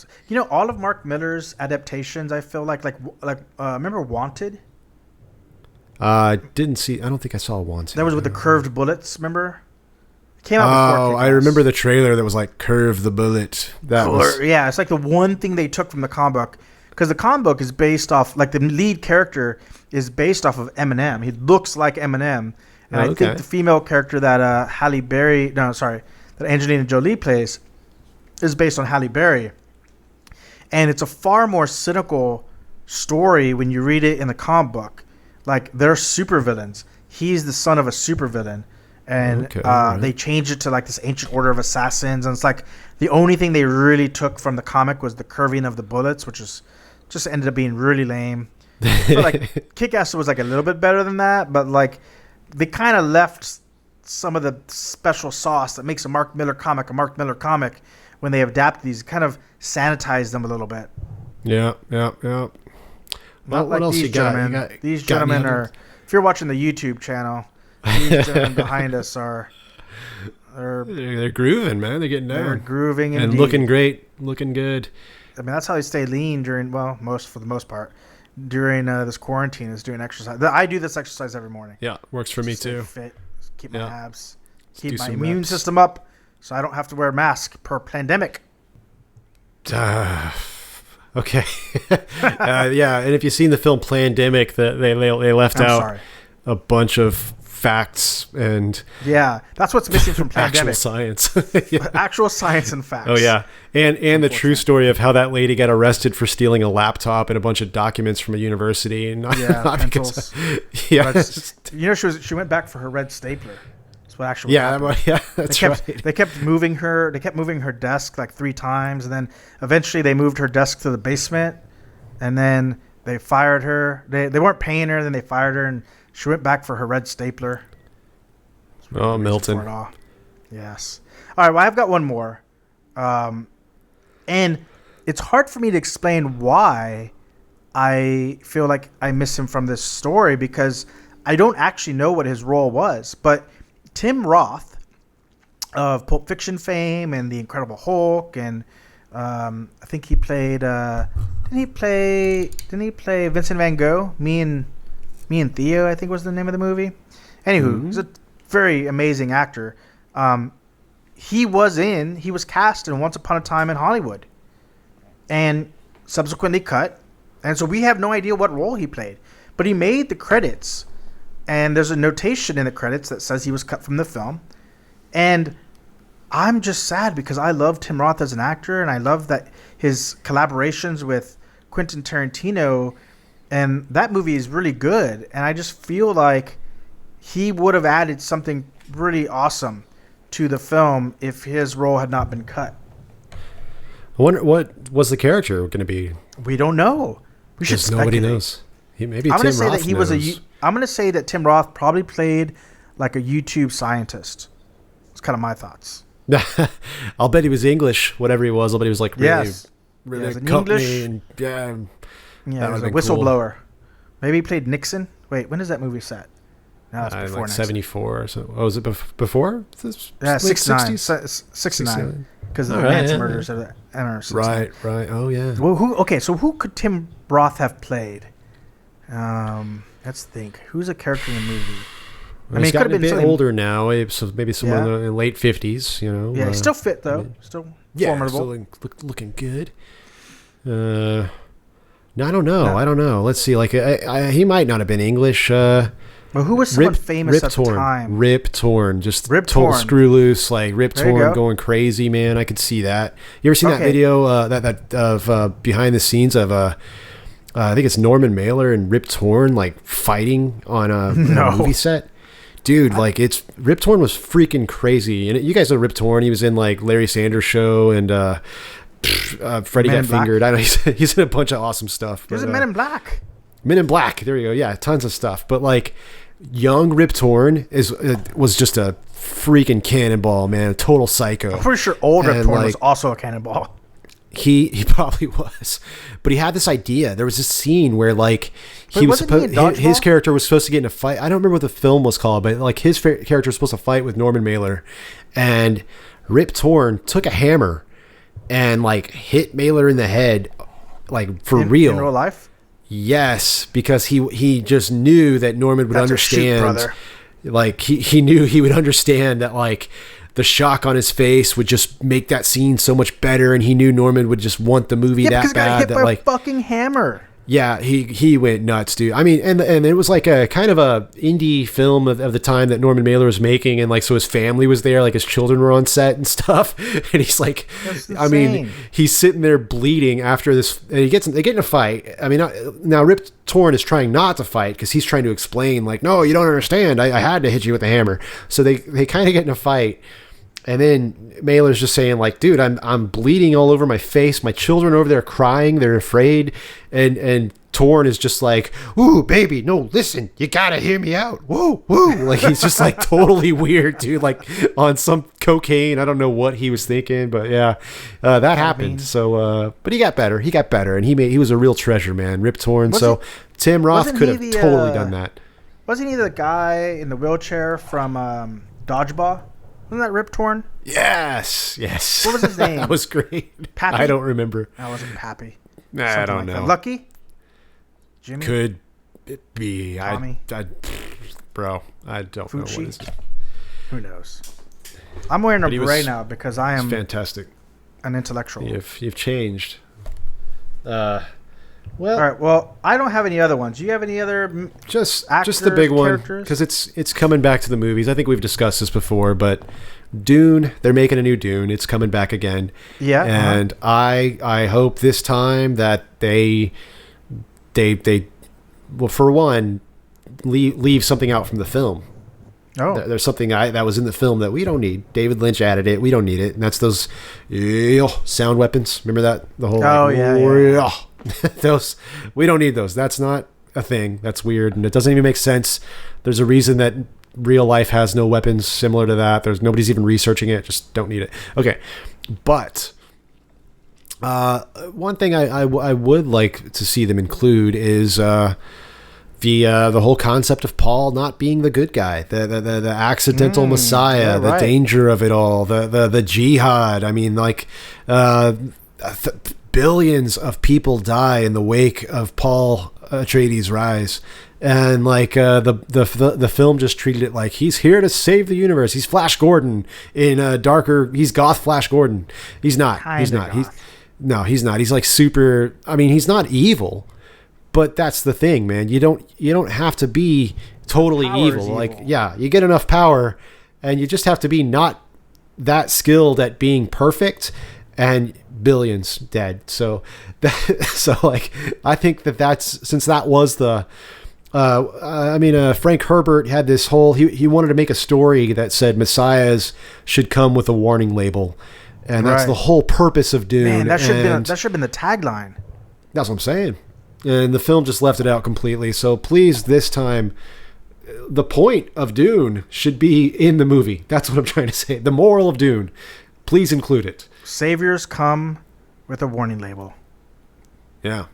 all of Mark Miller's adaptations, I feel like remember Wanted? Didn't see. I don't think I saw Wanted. That was with the curved bullets. Remember? It came out before Kick-Ass. I remember the trailer that was like "Curve the Bullet." Yeah, it's like the one thing they took from the comic book, because the comic book is based off, like the lead character is based off of Eminem. He looks like Eminem. And I think the female character that that Angelina Jolie plays is based on Halle Berry. And it's a far more cynical story when you read it in the comic book. Like, they're supervillains. He's the son of a supervillain. And they changed it to like this ancient order of assassins. And it's like the only thing they really took from the comic was the curving of the bullets, which is just ended up being really lame. But like Kick-Ass was like a little bit better than that, but like they kind of left some of the special sauce that makes a Mark Miller comic when they adapt these, kind of sanitize them a little bit. Yeah. Well, what else you got? These gentlemen are, if you're watching the YouTube channel, these gentlemen behind us are... They're grooving, man. They're getting down. They're grooving and looking great, looking good. I mean, that's how they stay lean for the most part. During this quarantine, is doing exercise. I do this exercise every morning. Yeah, works for me too. Fit, keep my abs, keep my immune system up, so I don't have to wear a mask per pandemic. Okay. And if you've seen the film Plandemic, they left out a bunch of facts and that's what's missing from actual Plandemic. science. Actual science and facts. Oh yeah, and the true story of how that lady got arrested for stealing a laptop and a bunch of documents from a university, and not because she went back for her red stapler. That's what actually happened. That's right. They kept moving her. They kept moving her desk like 3 times, and then eventually they moved her desk to the basement, and then they fired her. They weren't paying her. Then they fired her, and she went back for her red stapler. Oh, Milton. Yes. All right. Well, I've got one more, and it's hard for me to explain why I feel like I miss him from this story because I don't actually know what his role was. But Tim Roth of Pulp Fiction fame and The Incredible Hulk, and I think he played. Didn't he play Vincent Van Gogh? Me and Theo, I think was the name of the movie. Anywho, he's a very amazing actor. He was cast in Once Upon a Time in Hollywood, and subsequently cut. And so we have no idea what role he played, but he made the credits, and there's a notation in the credits that says he was cut from the film. And I'm just sad because I love Tim Roth as an actor, and I love that his collaborations with Quentin Tarantino, and that movie is really good. And I just feel like he would have added something really awesome to the film if his role had not been cut. I wonder what was the character going to be. We don't know. We should speculate. Nobody knows. Maybe I'm Tim going to say Roth that he was knows. I'm going to say that Tim Roth probably played like a YouTube scientist. It's kind of my thoughts. I'll bet he was English, whatever he was. I'll bet he was like really Yes, in company English. and He was a whistleblower. Maybe he played Nixon. Wait, when is that movie set? No, it's before like Nixon. 74 or so. Oh, was it before? Yeah, 69. 60s? 69. Because of the All right, Manson yeah. murders. Right. Oh, yeah. Well, who could Tim Roth have played? Let's think. Who's a character in the movie? Well, he's gotten a bit older now, so maybe someone in the late 50s, you know. Yeah, he's still fit, though. Still formidable. Still looking good. No, I don't know. Let's see. Like, he might not have been English. Well, who was someone famous at the time? Rip Torn. Just Rip total Torn. screw loose. Like, Rip There you Torn go. going crazy, man. I could see that. You ever seen that video that of behind the scenes of I think it's Norman Mailer and Rip Torn like fighting on a movie set? Dude, like Rip Torn was freaking crazy. And you guys know Rip Torn. He was in like Larry Sanders Show and Freddie Men Got in Black. Fingered. I know he's in a bunch of awesome stuff. He was in Men in Black. Men in Black. There you go. Yeah, tons of stuff. But like young Rip Torn was just a freaking cannonball, man. A total psycho. I'm pretty sure old Rip And, Torn like, was also a cannonball. He probably was, but he had this idea. There was this scene where like Wait, wasn't he in Dodgeball? his character was supposed to get in a fight. I don't remember what the film was called, but like his character was supposed to fight with Norman Mailer, and Rip Torn took a hammer and like hit Mailer in the head, like for real. In real life? Yes, because he just knew that Norman would That's a shoot, understand. brother. Like he knew he would understand that like the shock on his face would just make that scene so much better, and he knew Norman would just want the movie that because he got bad hit that by like a fucking hammer. yeah, he went nuts, dude. I mean, and it was like a kind of a indie film of the time that Norman Mailer was making, and like so his family was there, like his children were on set and stuff. And he's like, I mean, he's sitting there bleeding after this, and they get in a fight. I mean, now Rip Torn is trying not to fight because he's trying to explain, like, no, you don't understand. I had to hit you with a hammer. So they kind of get in a fight. And then Mailer's just saying, like, dude, I'm bleeding all over my face. My children are over there crying. They're afraid. And Torn is just like, ooh, baby, no, listen, you gotta hear me out. Woo, woo. Like, he's just like totally weird, dude, like on some cocaine. I don't know what he was thinking, but yeah, that happened. So, but he got better. And he was a real treasure, man. Rip Torn. So Tim Roth could have totally done that. Wasn't he the guy in the wheelchair from Dodgeball? Wasn't that Rip Torn? Yes. What was his name? That was great. Pappy? I don't remember. I wasn't Pappy. I don't know. That. Lucky? Jimmy? Could it be? Tommy? Bro, I don't know what Fucci? is it. Who knows? I'm wearing a But he beret was- now because I am Fantastic. an intellectual. You've changed. Well, All right. Well, I don't have any other ones. Do you have any other? just Actors, the big one, characters? because it's coming back to the movies. I think we've discussed this before, but Dune, they're making a new Dune. It's coming back again. Yeah. And I hope this time that they well, for one, leave something out from the film. Oh. There's something that was in the film that we don't need. David Lynch added it. We don't need it. And that's those sound weapons. Remember that? The whole yeah. those, we don't need those. That's not a thing. That's weird, and it doesn't even make sense. There's a reason that real life has no weapons similar to that. Nobody's even researching it. Just don't need it. Okay, but one thing I would like to see them include is the whole concept of Paul not being the good guy, the accidental Messiah, the danger of it all, the jihad. I mean, like billions of people die in the wake of Paul Atreides' rise, and like the film just treated it like he's here to save the universe. He's Flash Gordon in a darker. He's goth Flash Gordon. He's not. He's not. He's not. He's like super. I mean, he's not evil. But that's the thing, man. You don't have to be totally evil. Like, yeah, you get enough power, and you just have to be not that skilled at being perfect, and billions dead. So like, I think that's since that was the. Frank Herbert had this whole. He wanted to make a story that said messiahs should come with a warning label, and that's the whole purpose of Dune. Man, that should have been the tagline. That's what I'm saying. And the film just left it out completely. So please, this time, the point of Dune should be in the movie. That's what I'm trying to say. The moral of Dune. Please include it. Saviors come with a warning label. Yeah.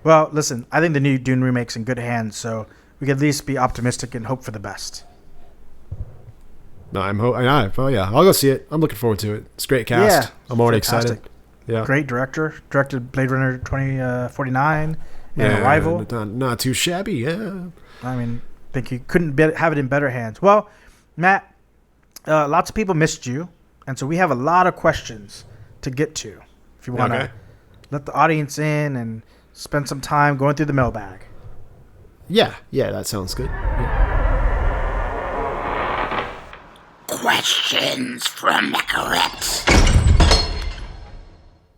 Well, listen, I think the new Dune remake's in good hands, so we can at least be optimistic and hope for the best. No, I'll go see it. I'm looking forward to it. It's a great cast. Yeah, I'm already fantastic. excited. Yeah. Great director. Directed Blade Runner 2049 and Arrival. Not too shabby, yeah. I mean, I think you couldn't have it in better hands. Well, Matt, lots of people missed you, and so we have a lot of questions to get to. If you want to let the audience in and spend some time going through the mailbag. Yeah, that sounds good. Yeah. Questions from Crypt.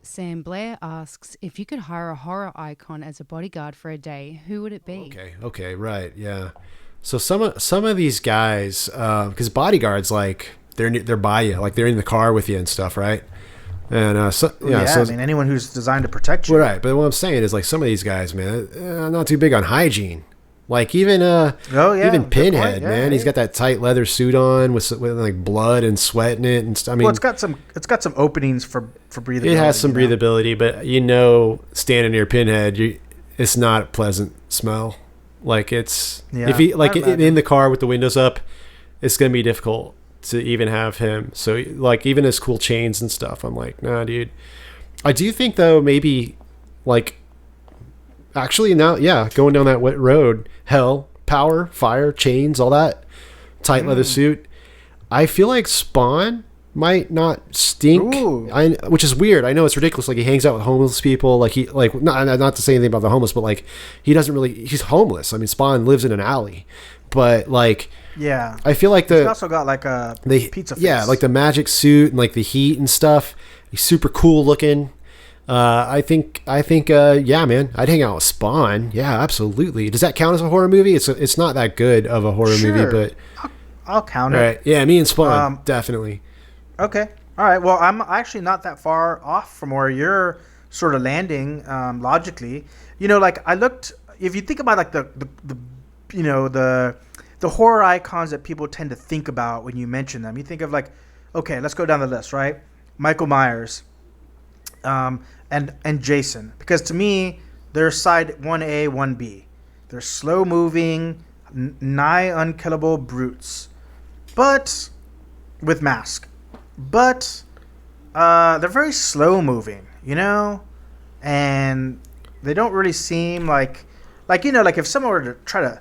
Sam Blair asks, if you could hire a horror icon as a bodyguard for a day, who would it be? Okay, right, yeah. So some of these guys, because bodyguards, like they're by you, like they're in the car with you and stuff, right? And I mean, anyone who's designed to protect you, right? But what I'm saying is, like, some of these guys, man, not too big on hygiene. Like even even Pinhead, man, he's got that tight leather suit on with like blood and sweat in it, and I mean, well, it's got some openings for breathability. It has some breathability, but standing near Pinhead, it's not a pleasant smell. Like if he in the car with the windows up, it's gonna be difficult to even have him. So like even his cool chains and stuff, I'm like, nah, dude. I do think though maybe like. Actually, now, going down that wet road, hell, power, fire, chains, all that, tight leather suit. I feel like Spawn might not stink, which is weird. I know it's ridiculous. Like he hangs out with homeless people. Like not to say anything about the homeless, but like he's homeless. I mean, Spawn lives in an alley, but like, yeah, I feel like he's also got like a pizza face. Yeah, like the magic suit and like the heat and stuff. He's super cool looking. I think, yeah, man, I'd hang out with Spawn. Yeah, absolutely. Does that count as a horror movie? It's not that good of a horror movie, but I'll count it. Right. Yeah, me and Spawn, definitely. Okay. All right. Well, I'm actually not that far off from where you're sort of landing logically. Like I looked. If you think about like the horror icons that people tend to think about when you mention them, you think of like, okay, let's go down the list, right? Michael Myers. And Jason, because to me they're side 1A, 1B. They're slow moving, nigh unkillable brutes, but with mask. But they're very slow moving, and they don't really seem like if someone were to try to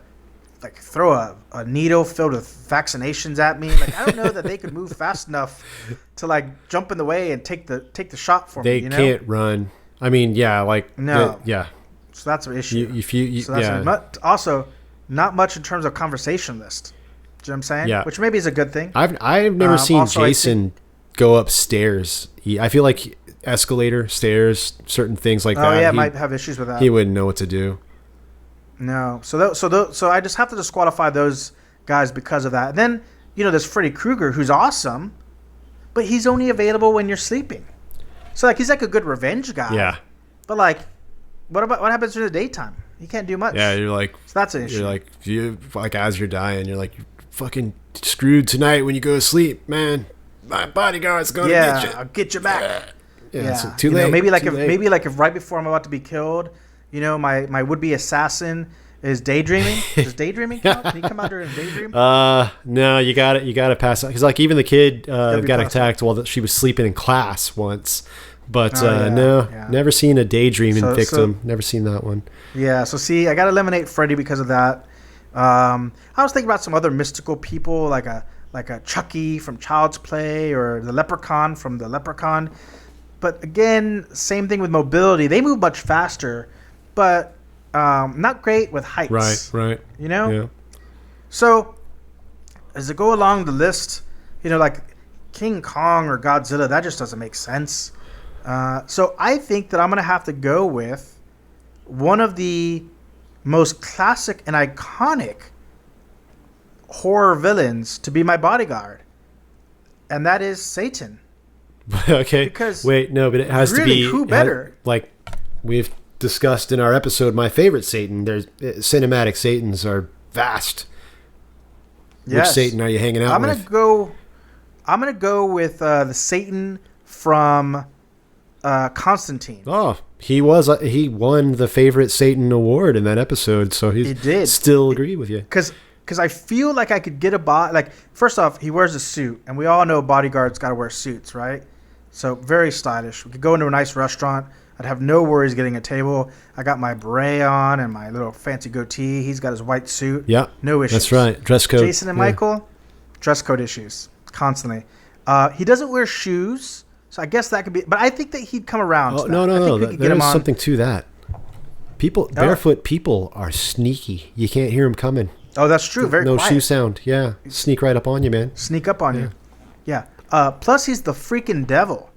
like throw a needle filled with vaccinations at me, like I don't know that they could move fast enough to like jump in the way and take the shot for me. They can't run. I mean, yeah, like no, So that's an issue. Also, not much in terms of conversation list. Do you know what I'm saying? Yeah. Which maybe is a good thing. I've never seen Jason go upstairs. I feel like escalator, stairs, certain things like that. Oh yeah, might have issues with that. He wouldn't know what to do. No, so I just have to disqualify those guys because of that. And then there's Freddy Krueger, who's awesome, but he's only available when you're sleeping. So he's like a good revenge guy. Yeah. But what happens during the daytime? He can't do much. Yeah, you're like. So that's an issue. You're like as you're dying, you're like, you're fucking screwed tonight when you go to sleep, man. My bodyguard's going to get you. I'll get you back. Yeah. So too late. Maybe if right before I'm about to be killed, my would-be assassin is daydreaming. Does daydreaming count? Can he come out there and daydream? No, you got to pass out because even the kid got attacked while she was sleeping in class once. But never seen a daydreaming victim. Never seen that one. Yeah. So see, I got to eliminate Freddy because of that. I was thinking about some other mystical people like a Chucky from Child's Play or the Leprechaun from the Leprechaun. But again, same thing with mobility. They move much faster, but not great with heights. Right. Yeah. So as I go along the list, like King Kong or Godzilla, that just doesn't make sense. So I think that I'm going to have to go with one of the most classic and iconic horror villains to be my bodyguard, and that is Satan. Okay. Because but it has to be who better? Like we've discussed in our episode, my favorite Satan. There's cinematic Satans are vast. Yes. Which Satan are you hanging out with? I'm gonna go with the Satan from Constantine. Oh, he won the favorite Satan award in that episode, so he did still agree with you. Because I feel like I could get a bot. Like, first off, he wears a suit, and we all know bodyguards got to wear suits, right? So very stylish. We could go into a nice restaurant. I'd have no worries getting a table. I got my beret on and my little fancy goatee. He's got his white suit. Yeah, no issues. That's right. Dress code. Jason and Michael, dress code issues constantly. He doesn't wear shoes, so I guess that could be. But I think that he'd come around. Oh, no. There is something to that. Barefoot people are sneaky. You can't hear them coming. Oh, that's true. Very no quiet. Shoe sound. Yeah, sneak right up on you, man. Sneak up on you. Yeah. Plus, he's the freaking devil.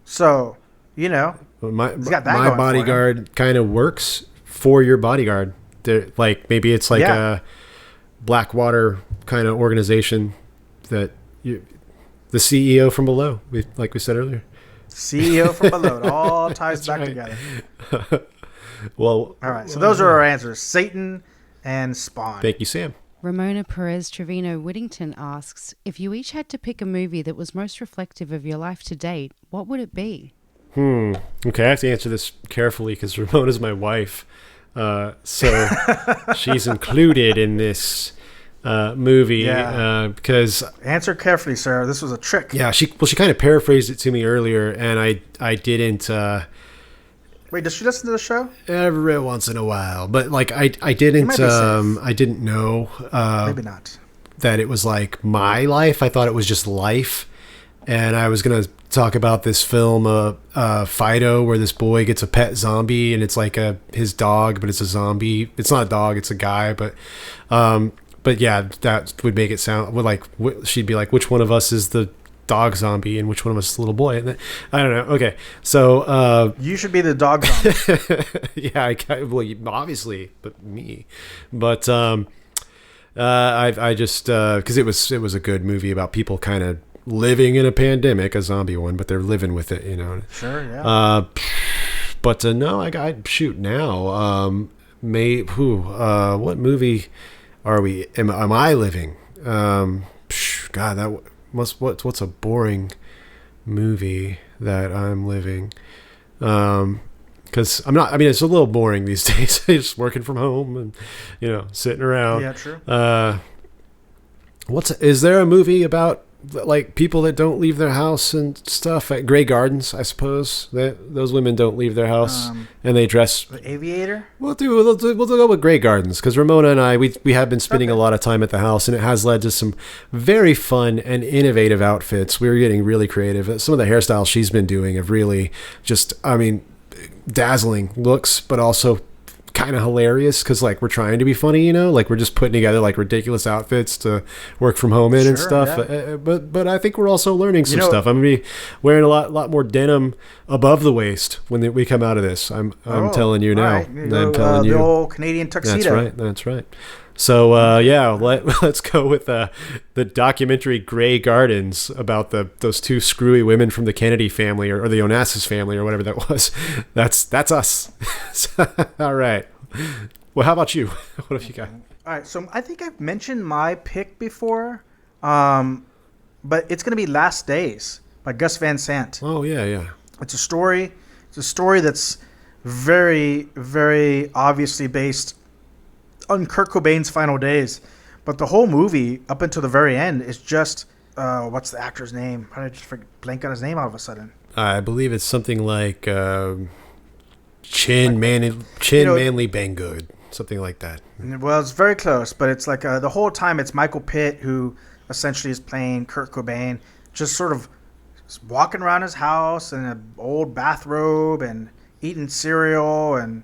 So, he's got that my bodyguard kind of works for your bodyguard. Like maybe it's like a Blackwater kind of organization that the CEO from below, like we said earlier. CEO from below. It all ties back together. Well, all right. So those are our answers: Satan and Spawn. Thank you, Sam. Ramona Perez Trevino Whittington asks, if you each had to pick a movie that was most reflective of your life to date, what would it be? Okay, I have to answer this carefully because Ramona's my wife. So she's included in this movie because... Answer carefully, sir. This was a trick. Yeah, she kind of paraphrased it to me earlier, and I didn't... Wait, does she listen to the show? Every once in a while, but I didn't I didn't know maybe not that it was like my life. I thought it was just life, and I was gonna talk about this film Fido, where this boy gets a pet zombie, and it's like his dog, but it's a zombie. It's not a dog, it's a guy, but yeah, that would make it sound like she'd be like, which one of us is the dog zombie and which one of us is the little boy? And then, I don't know. Okay, so you should be the dog zombie. Yeah, obviously, but me. But I just because it was a good movie about people kind of living in a pandemic, a zombie one, but they're living with it, Sure, yeah. But no, I shoot now. What movie are we? Am I living? God, that. What's a boring movie that I'm living? Because I'm not. I mean, it's a little boring these days. Just working from home and sitting around. Yeah, true. Is there a movie about like people that don't leave their house and stuff? At Grey Gardens, I suppose those women don't leave their house and they dress. The Aviator. We'll go with Grey Gardens because Ramona and I we have been spending a lot of time at the house, and it has led to some very fun and innovative outfits. We're getting really creative. Some of the hairstyles she's been doing have really just, dazzling looks, but also kind of hilarious because like we're trying to be funny, you know, like we're just putting together like ridiculous outfits to work from home in and stuff. Yeah. But I think we're also learning some stuff. I'm gonna be wearing a lot more denim above the waist when we come out of this. I'm telling you now. Right. I'm telling you. The old Canadian tuxedo. That's right. So let's go with the documentary Grey Gardens about those two screwy women from the Kennedy family or the Onassis family or whatever that was. That's us. All right. Well, how about you? What have you got? All right. So I think I've mentioned my pick before, but it's going to be Last Days by Gus Van Sant. Oh yeah. It's a story. It's a story that's very, very obviously based on Kurt Cobain's final days, but the whole movie up until the very end is just what's the actor's name? How did I just blank on his name all of a sudden? I believe it's something like Manley Banggood, something like that. Well, it's very close, but it's like the whole time it's Michael Pitt who essentially is playing Kurt Cobain, just sort of walking around his house in an old bathrobe and eating cereal and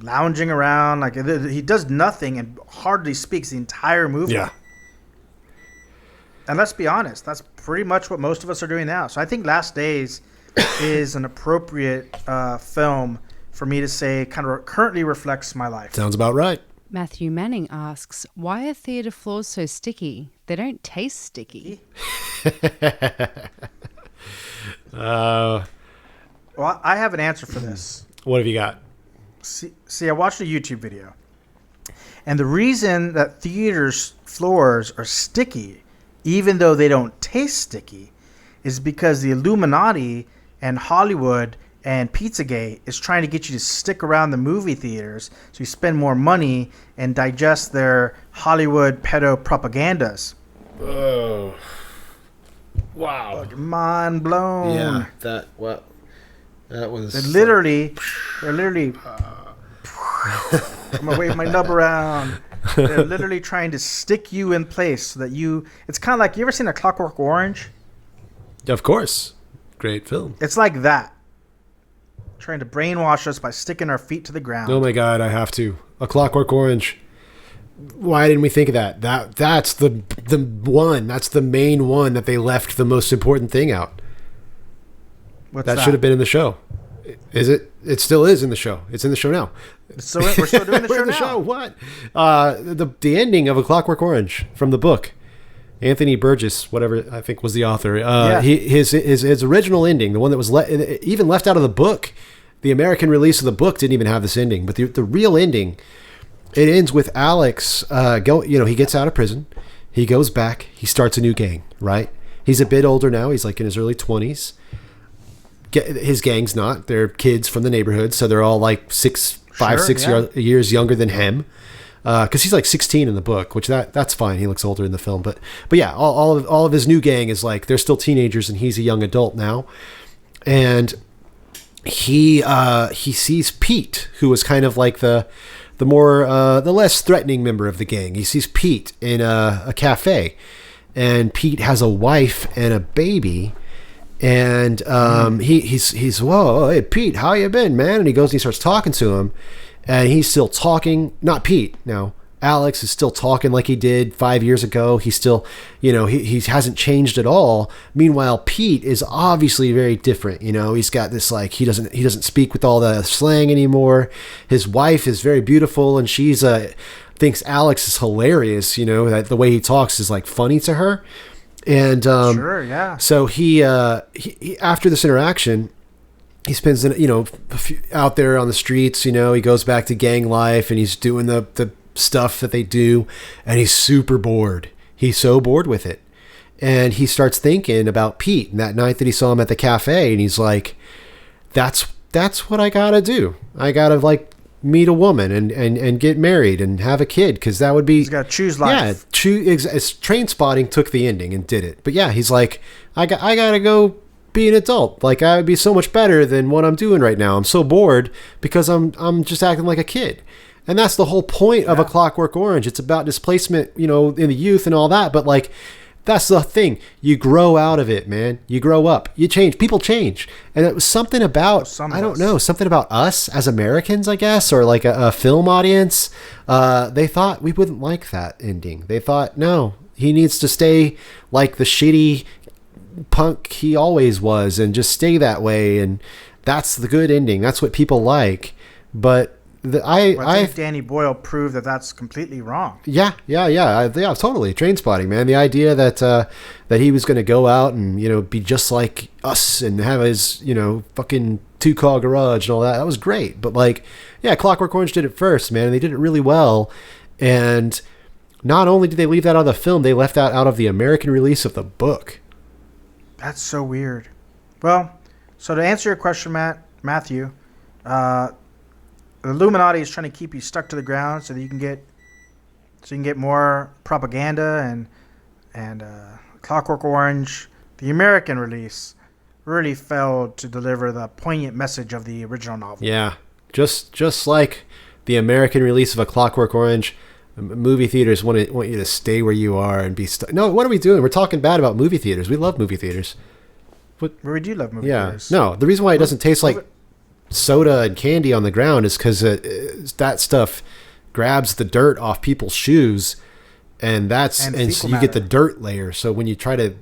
lounging around. Like he does nothing and hardly speaks the entire movie. Yeah. And let's be honest, that's pretty much what most of us are doing now. So I think Last Days is an appropriate film for me to say kind of currently reflects my life. Sounds about right. Matthew Manning asks, why are theatre floors so sticky? They don't taste sticky. Well, I have an answer for this. What have you got? See, I watched a YouTube video, and the reason that theaters' floors are sticky, even though they don't taste sticky, is because the Illuminati and Hollywood and Pizzagate is trying to get you to stick around the movie theaters so you spend more money and digest their Hollywood pedo propagandas. Oh, wow! Mind blown. Yeah, that was. They're literally. I'm gonna wave my nub around. They're literally trying to stick you in place so that you. It's kind of like, you ever seen A Clockwork Orange? Of course, great film. It's like that. Trying to brainwash us by sticking our feet to the ground. Oh my God, I have to. A Clockwork Orange. Why didn't we think of that? That's the one. That's the main one that they left the most important thing out. What's that should have been in the show. Is it? It still is in the show. It's in the show now. So we're still doing the show in the now. Show. What? The ending of A Clockwork Orange from the book. Anthony Burgess, whatever I think was the author. His original ending, the one that was even left out of the book, the American release of the book didn't even have this ending. But the real ending, it ends with Alex. He gets out of prison, he goes back, he starts a new gang. Right? He's a bit older now. He's like in his early 20s. His gang's not. They're kids from the neighborhood, so they're all like 6 years younger than him. Because he's like 16 in the book, which that's fine. He looks older in the film, but yeah, all of his new gang is like they're still teenagers, and he's a young adult now. And he sees Pete, who was kind of like the less threatening member of the gang. He sees Pete in a cafe, and Pete has a wife and a baby. And he's whoa, hey Pete, how you been, man? And he goes and he starts talking to him, and he's still talking. Not Pete now. Alex is still talking like he did 5 years ago. He's still, he hasn't changed at all. Meanwhile, Pete is obviously very different. He's got this like he doesn't speak with all the slang anymore. His wife is very beautiful, and she's thinks Alex is hilarious. That the way he talks is like funny to her. And sure, yeah. So he after this interaction, he spends out there on the streets. He goes back to gang life, and he's doing the stuff that they do, and he's super bored. He's so bored with it, and he starts thinking about Pete and that night that he saw him at the cafe, and he's like, "That's what I gotta do. I gotta like meet a woman and get married and have a kid, because that would be." He's got to choose life. Yeah, Train Spotting took the ending and did it. But yeah, he's like, I gotta go be an adult. Like, I would be so much better than what I'm doing right now. I'm so bored because I'm just acting like a kid. And that's the whole point of A Clockwork Orange. It's about displacement, in the youth and all that. But like, That's the thing. You grow out of it, man. You grow up. You change. People change. And it was something about, something about us as Americans, I guess, or like a film audience. They thought we wouldn't like that ending. They thought, no, he needs to stay like the shitty punk he always was and just stay that way. And that's the good ending. That's what people like. But I think Danny Boyle proved that that's completely wrong. Yeah, totally. Trainspotting, man. The idea that that he was going to go out and be just like us and have his fucking 2-car garage and all that was great. But like, yeah, Clockwork Orange did it first, man. And they did it really well. And not only did they leave that out of the film, they left that out of the American release of the book. That's so weird. Well, so to answer your question, Matthew. The Illuminati is trying to keep you stuck to the ground so that you can get more propaganda and Clockwork Orange, the American release, really failed to deliver the poignant message of the original novel. Yeah, just like the American release of A Clockwork Orange, movie theaters want you to stay where you are and be stuck. No, what are we doing? We're talking bad about movie theaters. We love movie theaters. We do love movie theaters. No, the reason why it doesn't taste like soda and candy on the ground is because that stuff grabs the dirt off people's shoes, and so you get the dirt layer. So when you try to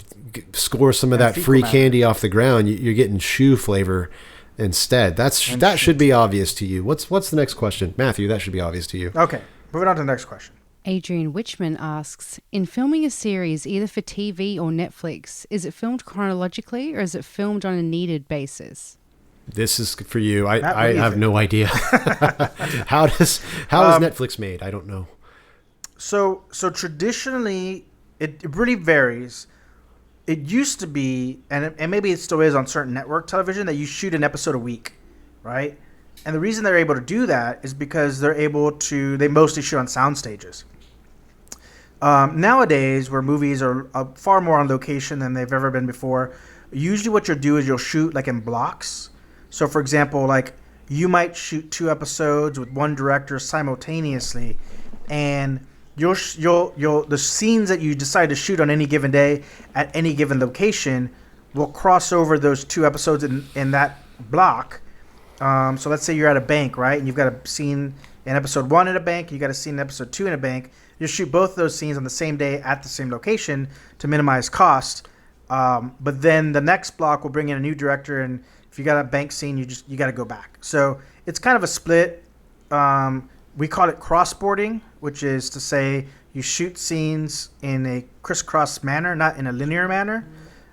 score some of that free candy off the ground, you're getting shoe flavor instead. That should be obvious to you. What's the next question, Matthew? That should be obvious to you. Okay, moving on to the next question. Adrian Witchman asks, in filming a series either for TV or Netflix, is it filmed chronologically or is it filmed on a needed basis? This is for you. I have no idea. How is Netflix made? I don't know. So traditionally, it really varies. It used to be, and maybe it still is on certain network television, that you shoot an episode a week, right? And the reason they're able to do that is because they mostly shoot on sound stages. Nowadays, where movies are far more on location than they've ever been before, usually what you'll do is you'll shoot like in blocks. So, for example, like you might shoot 2 episodes with one director simultaneously, and the scenes that you decide to shoot on any given day at any given location will cross over those 2 episodes in that block. So let's say you're at a bank, right? And you've got a scene in episode 1 in a bank, you got a scene in episode 2 in a bank. You shoot both of those scenes on the same day at the same location to minimize cost. But then the next block will bring in a new director, and if you got a bank scene, you got to go back. So it's kind of a split. We call it crossboarding, which is to say you shoot scenes in a crisscross manner, not in a linear manner,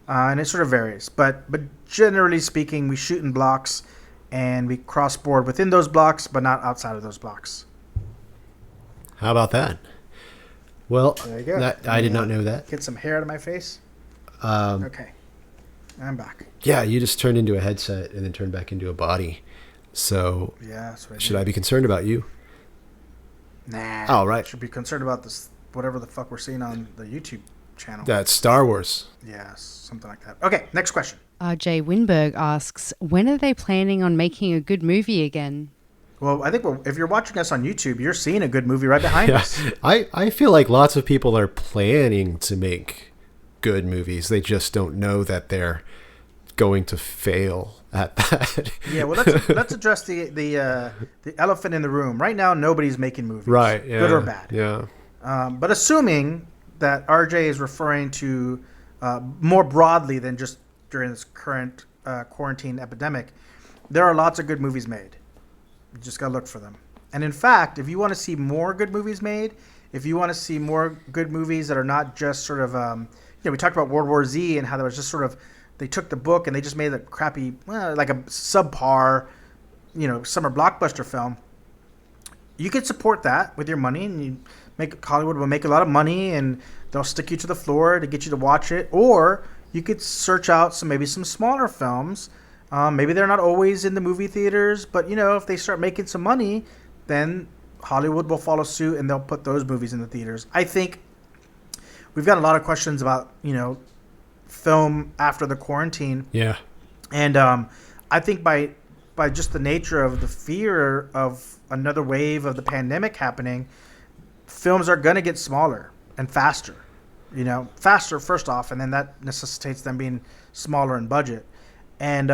and it sort of varies. But generally speaking, we shoot in blocks, and we crossboard within those blocks, but not outside of those blocks. How about that? Well, there you go. I did not know that. Get some hair out of my face. Okay. I'm back. Yeah, you just turned into a headset and then turned back into a body. So, yeah, that's what should I be concerned about you? Nah. Oh, right. Should be concerned about this, whatever the fuck we're seeing on the YouTube channel. That's Star Wars. Yeah, something like that. Okay, next question. RJ Winberg asks, when are they planning on making a good movie again? Well, I think if you're watching us on YouTube, you're seeing a good movie right behind us. I feel like lots of people are planning to make good movies. They just don't know that they're going to fail at that. Yeah, well, let's address the elephant in the room. Right now, nobody's making movies, right? Yeah, good or bad. Yeah. But assuming that RJ is referring to more broadly than just during this current quarantine epidemic, there are lots of good movies made. You just gotta look for them. And in fact, if you want to see more good movies made, if you want to see more good movies that are not just sort of, we talked about World War Z and how there was just sort of, they took the book and they just made a crappy, like a subpar, summer blockbuster film. You could support that with your money, and Hollywood will make a lot of money, and they'll stick you to the floor to get you to watch it. Or you could search out some smaller films. Maybe they're not always in the movie theaters, but if they start making some money, then Hollywood will follow suit and they'll put those movies in the theaters. I think we've got a lot of questions about film after the quarantine. Yeah, and I think by just the nature of the fear of another wave of the pandemic happening, films are going to get smaller and faster. faster first off, and then that necessitates them being smaller in budget. And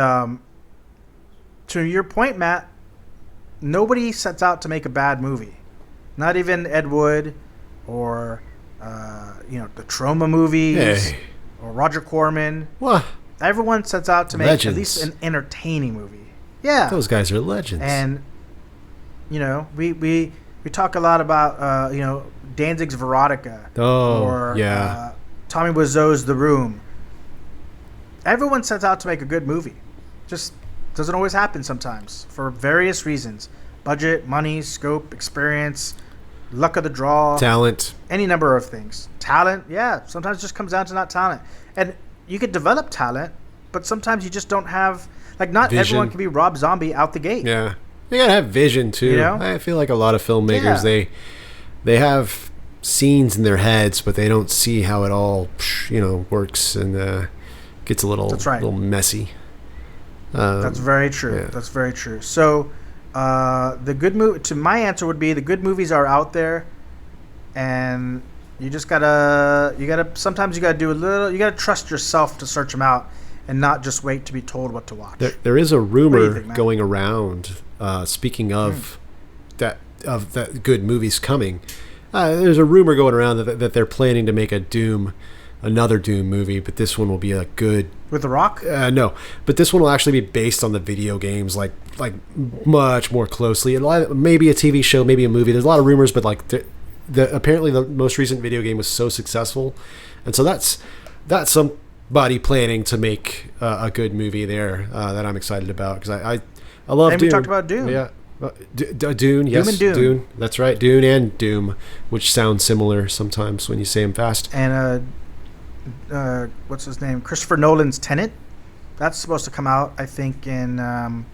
to your point, Matt, nobody sets out to make a bad movie. Not even Ed Wood or the Troma movies or Roger Corman. What? Everyone sets out to make Legends. at least an entertaining movie. Yeah, Those guys are legends. and we talk a lot about Danzig's Veronica or Tommy Wiseau's The Room. Everyone sets out to make a good movie. Just doesn't always happen sometimes for various reasons: budget, money, scope, experience, luck of the draw, talent. any number of things. Talent, yeah, sometimes it just comes down to not talent. And you could develop talent, but sometimes you just don't have, not Vision. everyone can be Rob Zombie out the gate. Yeah. You gotta have vision too. I feel like a lot of filmmakers they have scenes in their heads, but they don't see how it all works, and gets a little little messy. That's very true. Yeah. That's very true. So the good movie, to my answer would be, the good movies are out there, and you just sometimes you gotta do a little. You gotta trust yourself to search them out, and not just wait to be told what to watch. There is a rumor think, Matt? going around. Speaking of that good movies coming, there's a rumor going around that they're planning to make another Doom movie, but this one will be a good. With The Rock? No, but this one will actually be based on the video games, like much more closely. Maybe a TV show, maybe a movie. There's a lot of rumors, but apparently the most recent video game was so successful, and so that's somebody planning to make a good movie there that I'm excited about, because I love and Doom. we talked about Doom. Yeah. Dune, yes. and Doom. Dune. That's right. Dune and Doom, which sound similar sometimes when you say them fast. And what's his name? Christopher Nolan's Tenet. That's supposed to come out, I think, in the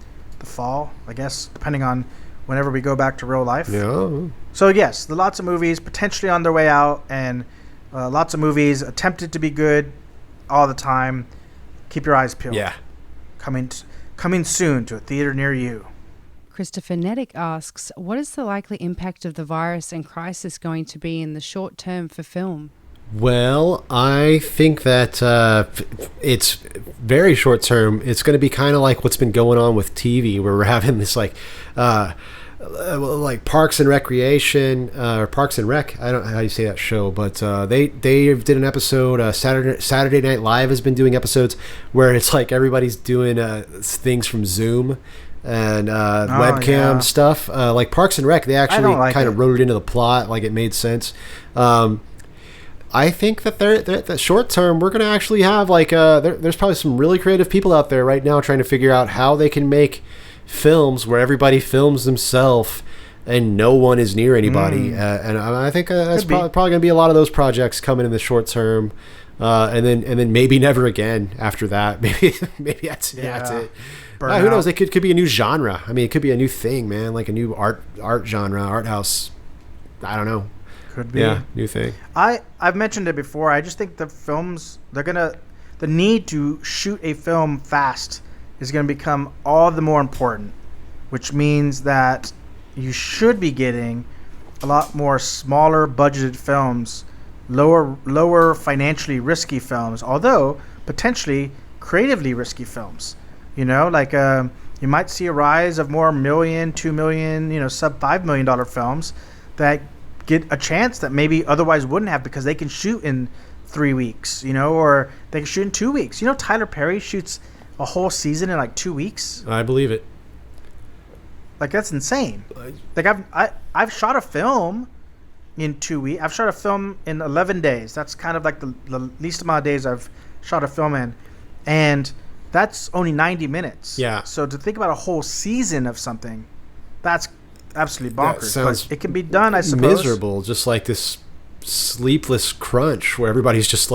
fall, I guess, depending on whenever we go back to real life. Yeah. So, yes, lots of movies potentially on their way out, and lots of movies attempted to be good all the time. Keep your eyes peeled. Yeah. Coming soon to a theater near you. Christopher Nedick asks, what is the likely impact of the virus and crisis going to be in the short term for film? Well, I think that it's very short term. It's going to be kind of like what's been going on with TV, where we're having this like Parks and Recreation or Parks and Rec. I don't know how you say that show, but they did an episode. Saturday Night Live has been doing episodes where it's like everybody's doing things from Zoom and webcam stuff. Like Parks and Rec, they actually kind of wrote it into the plot, like it made sense. I think that that short term, we're going to actually have there's probably some really creative people out there right now trying to figure out how they can make films where everybody films themselves and no one is near anybody. And I think that's probably going to be a lot of those projects coming in the short term. And then maybe never again after that. Maybe that's it. Who knows? It could be a new genre. I mean, it could be a new thing, man, like a new art genre, art house. I don't know. Could be. Yeah, new thing. I've mentioned it before. I just think the films, the need to shoot a film fast is going to become all the more important, which means that you should be getting a lot more smaller budgeted films, lower financially risky films, although potentially creatively risky films. You might see a rise of more $1 million, $2 million, sub $5 million films that get a chance that maybe otherwise wouldn't have, because they can shoot in 3 weeks, or they can shoot in 2 weeks. Tyler Perry shoots a whole season in 2 weeks. I believe it. That's insane. I've shot a film in 2 weeks. I've shot a film in 11 days. That's kind of the least amount of days I've shot a film in, and that's only 90 minutes. Yeah. So to think about a whole season of something, that's absolutely bonkers. Sounds but it can be done, I suppose. Miserable, just like this sleepless crunch where everybody's just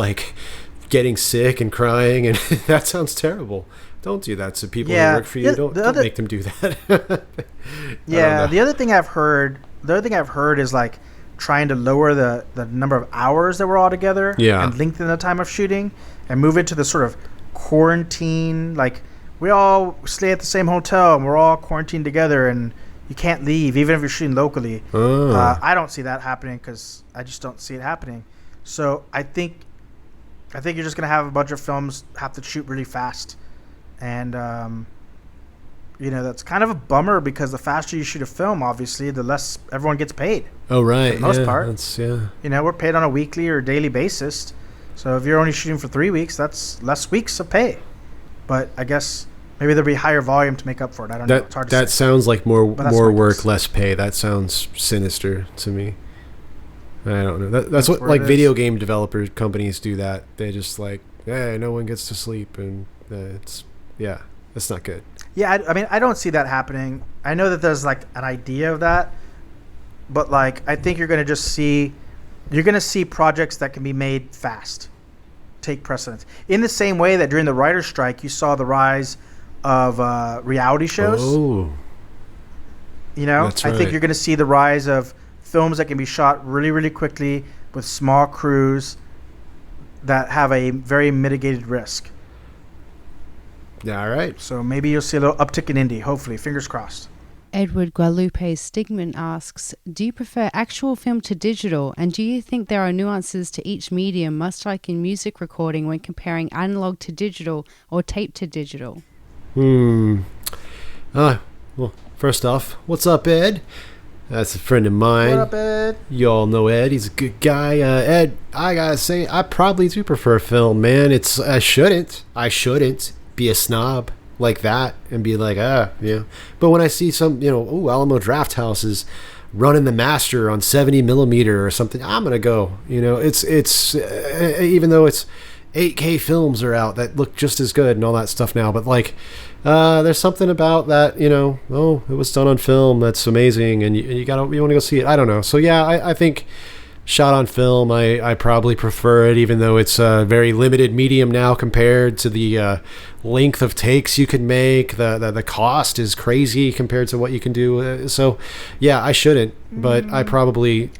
getting sick and crying, and that sounds terrible. Don't do that to people who work for you. Don't make them do that. The other thing I've heard is trying to lower the number of hours that we're all together and lengthen the time of shooting and move it to the sort of quarantine. We all stay at the same hotel and we're all quarantined together, and you can't leave, even if you're shooting locally. I don't see that happening, because I just don't see it happening. So I think you're just gonna have a bunch of films have to shoot really fast, and that's kind of a bummer because the faster you shoot a film, obviously, the less everyone gets paid. Oh, right. For the most part. We're paid on a weekly or daily basis. So if you're only shooting for 3 weeks, that's less weeks of pay. But I guess maybe there'll be higher volume to make up for it. I don't know. It's hard to say. That sounds like more work, guess. less pay. That sounds sinister to me. I don't know. That's what like it video is. game developer companies do. That they just like, hey, no one gets to sleep, and that's not good. Yeah, I mean, I don't see that happening. I know that there's like an idea of that, but like I think you're gonna see projects that can be made fast take precedence. In the same way that during the writer's strike, you saw the rise of reality shows. Oh, that's I right. think you're gonna see the rise of films that can be shot really, really quickly with small crews that have a very mitigated risk. Yeah, all right. So maybe you'll see a little uptick in indie, hopefully. Fingers crossed. Edward Guadalupe Stigman asks, do you prefer actual film to digital, and do you think there are nuances to each medium, much like in music recording when comparing analog to digital or tape to digital? Well, first off, what's up, Ed? That's a friend of mine. What up, Ed? You all know Ed. He's a good guy. Ed, I gotta say, I probably do prefer film, man. I shouldn't be a snob like that and be like, But when I see some, Alamo Drafthouse is running the master on 70 millimeter or something, I'm gonna go. It's even though it's 8K films are out that look just as good and all that stuff now, but like, there's something about that, it was done on film that's amazing, and you want to go see it. I don't know. So yeah, I think shot on film, I probably prefer it, even though it's a very limited medium now compared to the length of takes you can make. The cost is crazy compared to what you can do. So yeah, I shouldn't, but I probably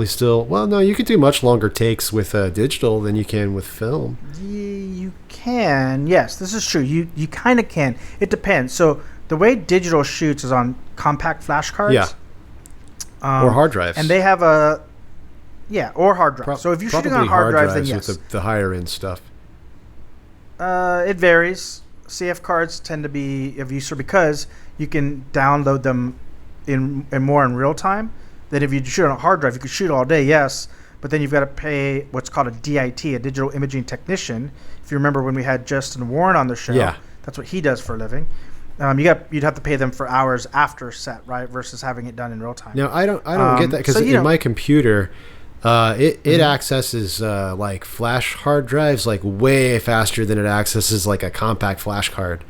still. Well, no, you could do much longer takes with digital than you can with film. You can. Yes, this is true. You kind of can. It depends. So the way digital shoots is on compact flash cards. Yeah. Or hard drives. And they have or hard drives. So if you're shooting on hard drives, then yes. With the higher end stuff. It varies. CF cards tend to be of use because you can download them in real time. That if you shoot on a hard drive, you could shoot all day, yes, but then you've got to pay what's called a DIT, a digital imaging technician. If you remember when we had Justin Warren on the show, that's what he does for a living. You'd have to pay them for hours after set, right, versus having it done in real time. No, I don't get that because in my computer, it accesses like flash hard drives like way faster than it accesses like a compact flash card.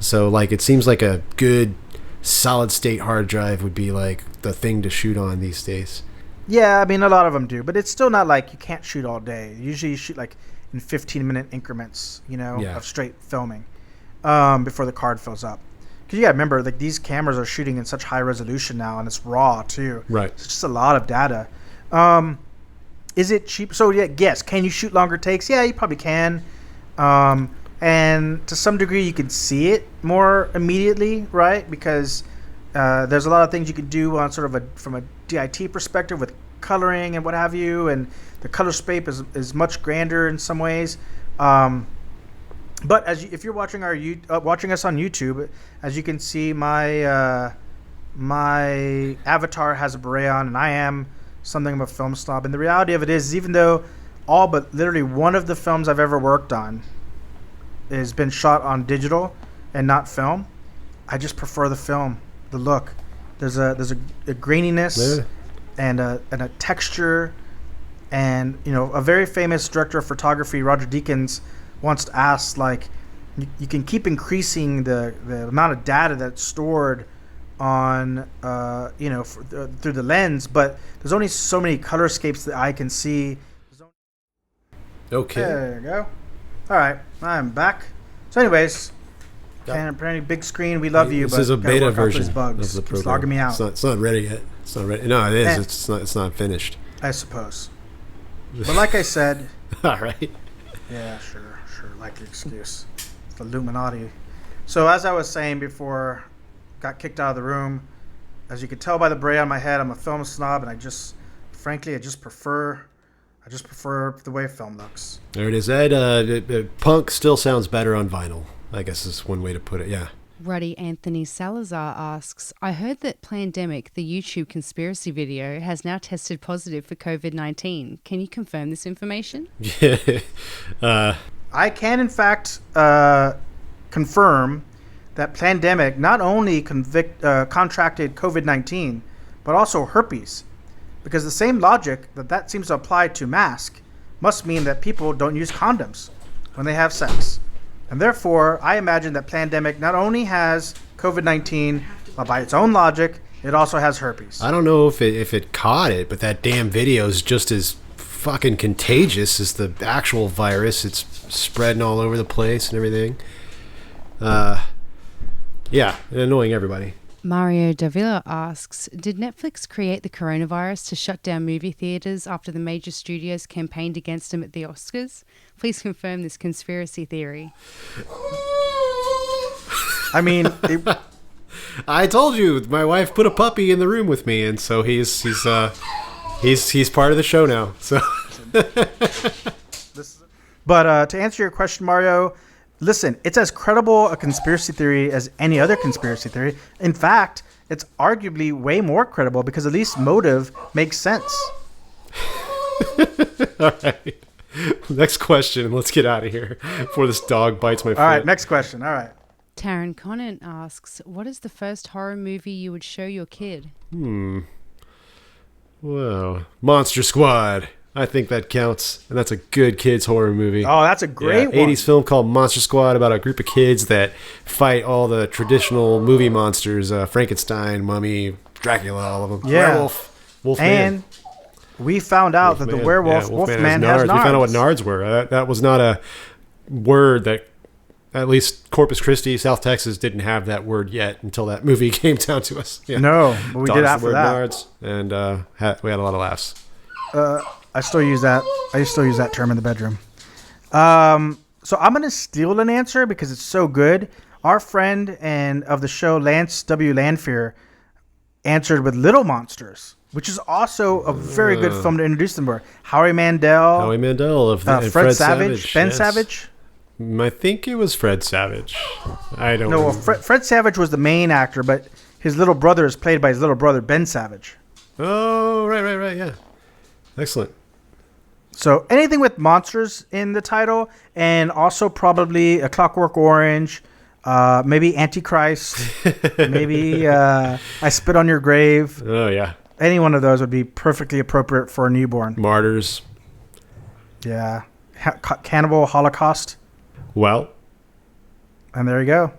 So like it seems like a good solid state hard drive would be like the thing to shoot on these days. Yeah, I mean a lot of them do, but it's still not like you can't shoot all day. Usually you shoot like in 15-minute increments, of straight filming before the card fills up. Because you got to remember, like these cameras are shooting in such high resolution now, and it's raw too. Right. It's just a lot of data. Is it cheap? So yes. Can you shoot longer takes? Yeah, you probably can. And to some degree, you can see it more immediately, right? Because there's a lot of things you can do on sort of from a DIT perspective with coloring and what have you, and the color space is much grander in some ways. But if you're watching watching us on YouTube, as you can see, my avatar has a beret on, and I am something of a film snob. And the reality of it is, even though all but literally one of the films I've ever worked on has been shot on digital and not film, I just prefer the film, the look. There's a graininess and a texture, and a very famous director of photography, Roger Deakins, once asked, like, you can keep increasing the amount of data that's stored on through the lens, but there's only so many colorscapes that I can see. Okay. There you go. All right, I'm back. So anyways, apparently big screen, we love you, this but is a beta version of the program. It's logging me out. It's not ready yet. It's not ready. No, it is. It's not finished. I suppose. But like I said. All right. Yeah, sure. Like the excuse. It's the Illuminati. So as I was saying before, got kicked out of the room. As you could tell by the beret on my head, I'm a film snob, and I just prefer I just prefer the way film looks. There it is, Ed. Punk still sounds better on vinyl, I guess is one way to put it, yeah. Ruddy Anthony Salazar asks, I heard that Plandemic, the YouTube conspiracy video, has now tested positive for COVID-19. Can you confirm this information? I can, in fact, confirm that Plandemic not only contracted COVID-19, but also herpes. Because the same logic that seems to apply to mask must mean that people don't use condoms when they have sex. And therefore, I imagine that Plandemic not only has COVID-19, but by its own logic, it also has herpes. I don't know if it caught it, but that damn video is just as fucking contagious as the actual virus. It's spreading all over the place and everything. Yeah, annoying everybody. Mario Davila asks, did Netflix create the coronavirus to shut down movie theaters after the major studios campaigned against them at the Oscars? Please confirm this conspiracy theory. I mean, I told you, my wife put a puppy in the room with me, and so he's part of the show now. So, but to answer your question, Mario, listen, it's as credible a conspiracy theory as any other conspiracy theory. In fact, it's arguably way more credible because at least motive makes sense. All right. Next question, and let's get out of here before this dog bites my foot. All right, next question. All right. Taryn Conant asks, what is the first horror movie you would show your kid? Well, Monster Squad. I think that counts, and that's a good kids horror movie. Oh, that's a great one. 80s film called Monster Squad about a group of kids that fight all the traditional movie monsters, Frankenstein, Mummy, Dracula, all of them. Yeah. Werewolf, Wolfman. And we found out that the werewolf, Wolfman has nards. We found out what nards were. That was not a word that, at least Corpus Christi, South Texas, didn't have that word yet until that movie came down to us. Yeah. No, but we Taught did us after the word that. nards, and we had a lot of laughs. I still use that. I still use that term in the bedroom. So I'm going to steal an answer because it's so good. Our friend and of the show, Lance W. Lanfear, answered with Little Monsters, which is also a very good film to introduce them to. Howie Mandel. Howie Mandel of the Fred Savage. Ben yes. Savage. I think it was Fred Savage. I don't know. know. Well, Fred Savage was the main actor, but his little brother is played by his little brother, Ben Savage. Oh, right, yeah. Excellent. So anything with monsters in the title, and also probably A Clockwork Orange, maybe Antichrist, maybe I Spit on Your Grave. Oh, yeah. Any one of those would be perfectly appropriate for a newborn. Martyrs. Yeah. Cannibal Holocaust. Well. And there you go.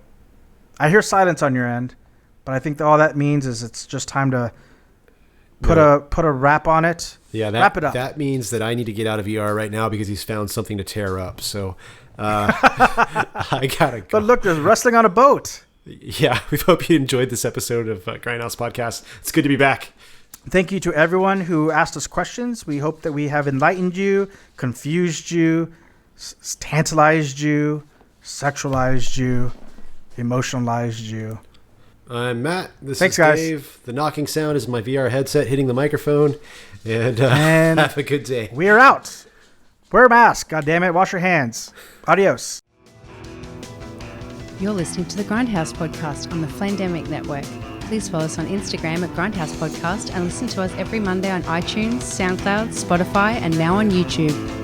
I hear silence on your end, but I think that all that means is it's just time to put a wrap on it. Yeah, wrap it up. That means that I need to get out of ER right now because he's found something to tear up. So I gotta go. But look, there's wrestling on a boat. Yeah, we hope you enjoyed this episode of Grindhaus Podcast. It's good to be back. Thank you to everyone who asked us questions. We hope that we have enlightened you, confused you, tantalized you, sexualized you, emotionalized you. I'm Matt. This Thanks, is guys. Dave. The knocking sound is my VR headset hitting the microphone. And have a good day. We are out. Wear a mask. God damn it. Wash your hands. Adios. You're listening to the Grindhaus Podcast on the Plandemic Network. Please follow us on Instagram at Grindhaus Podcast and listen to us every Monday on iTunes, SoundCloud, Spotify, and now on YouTube.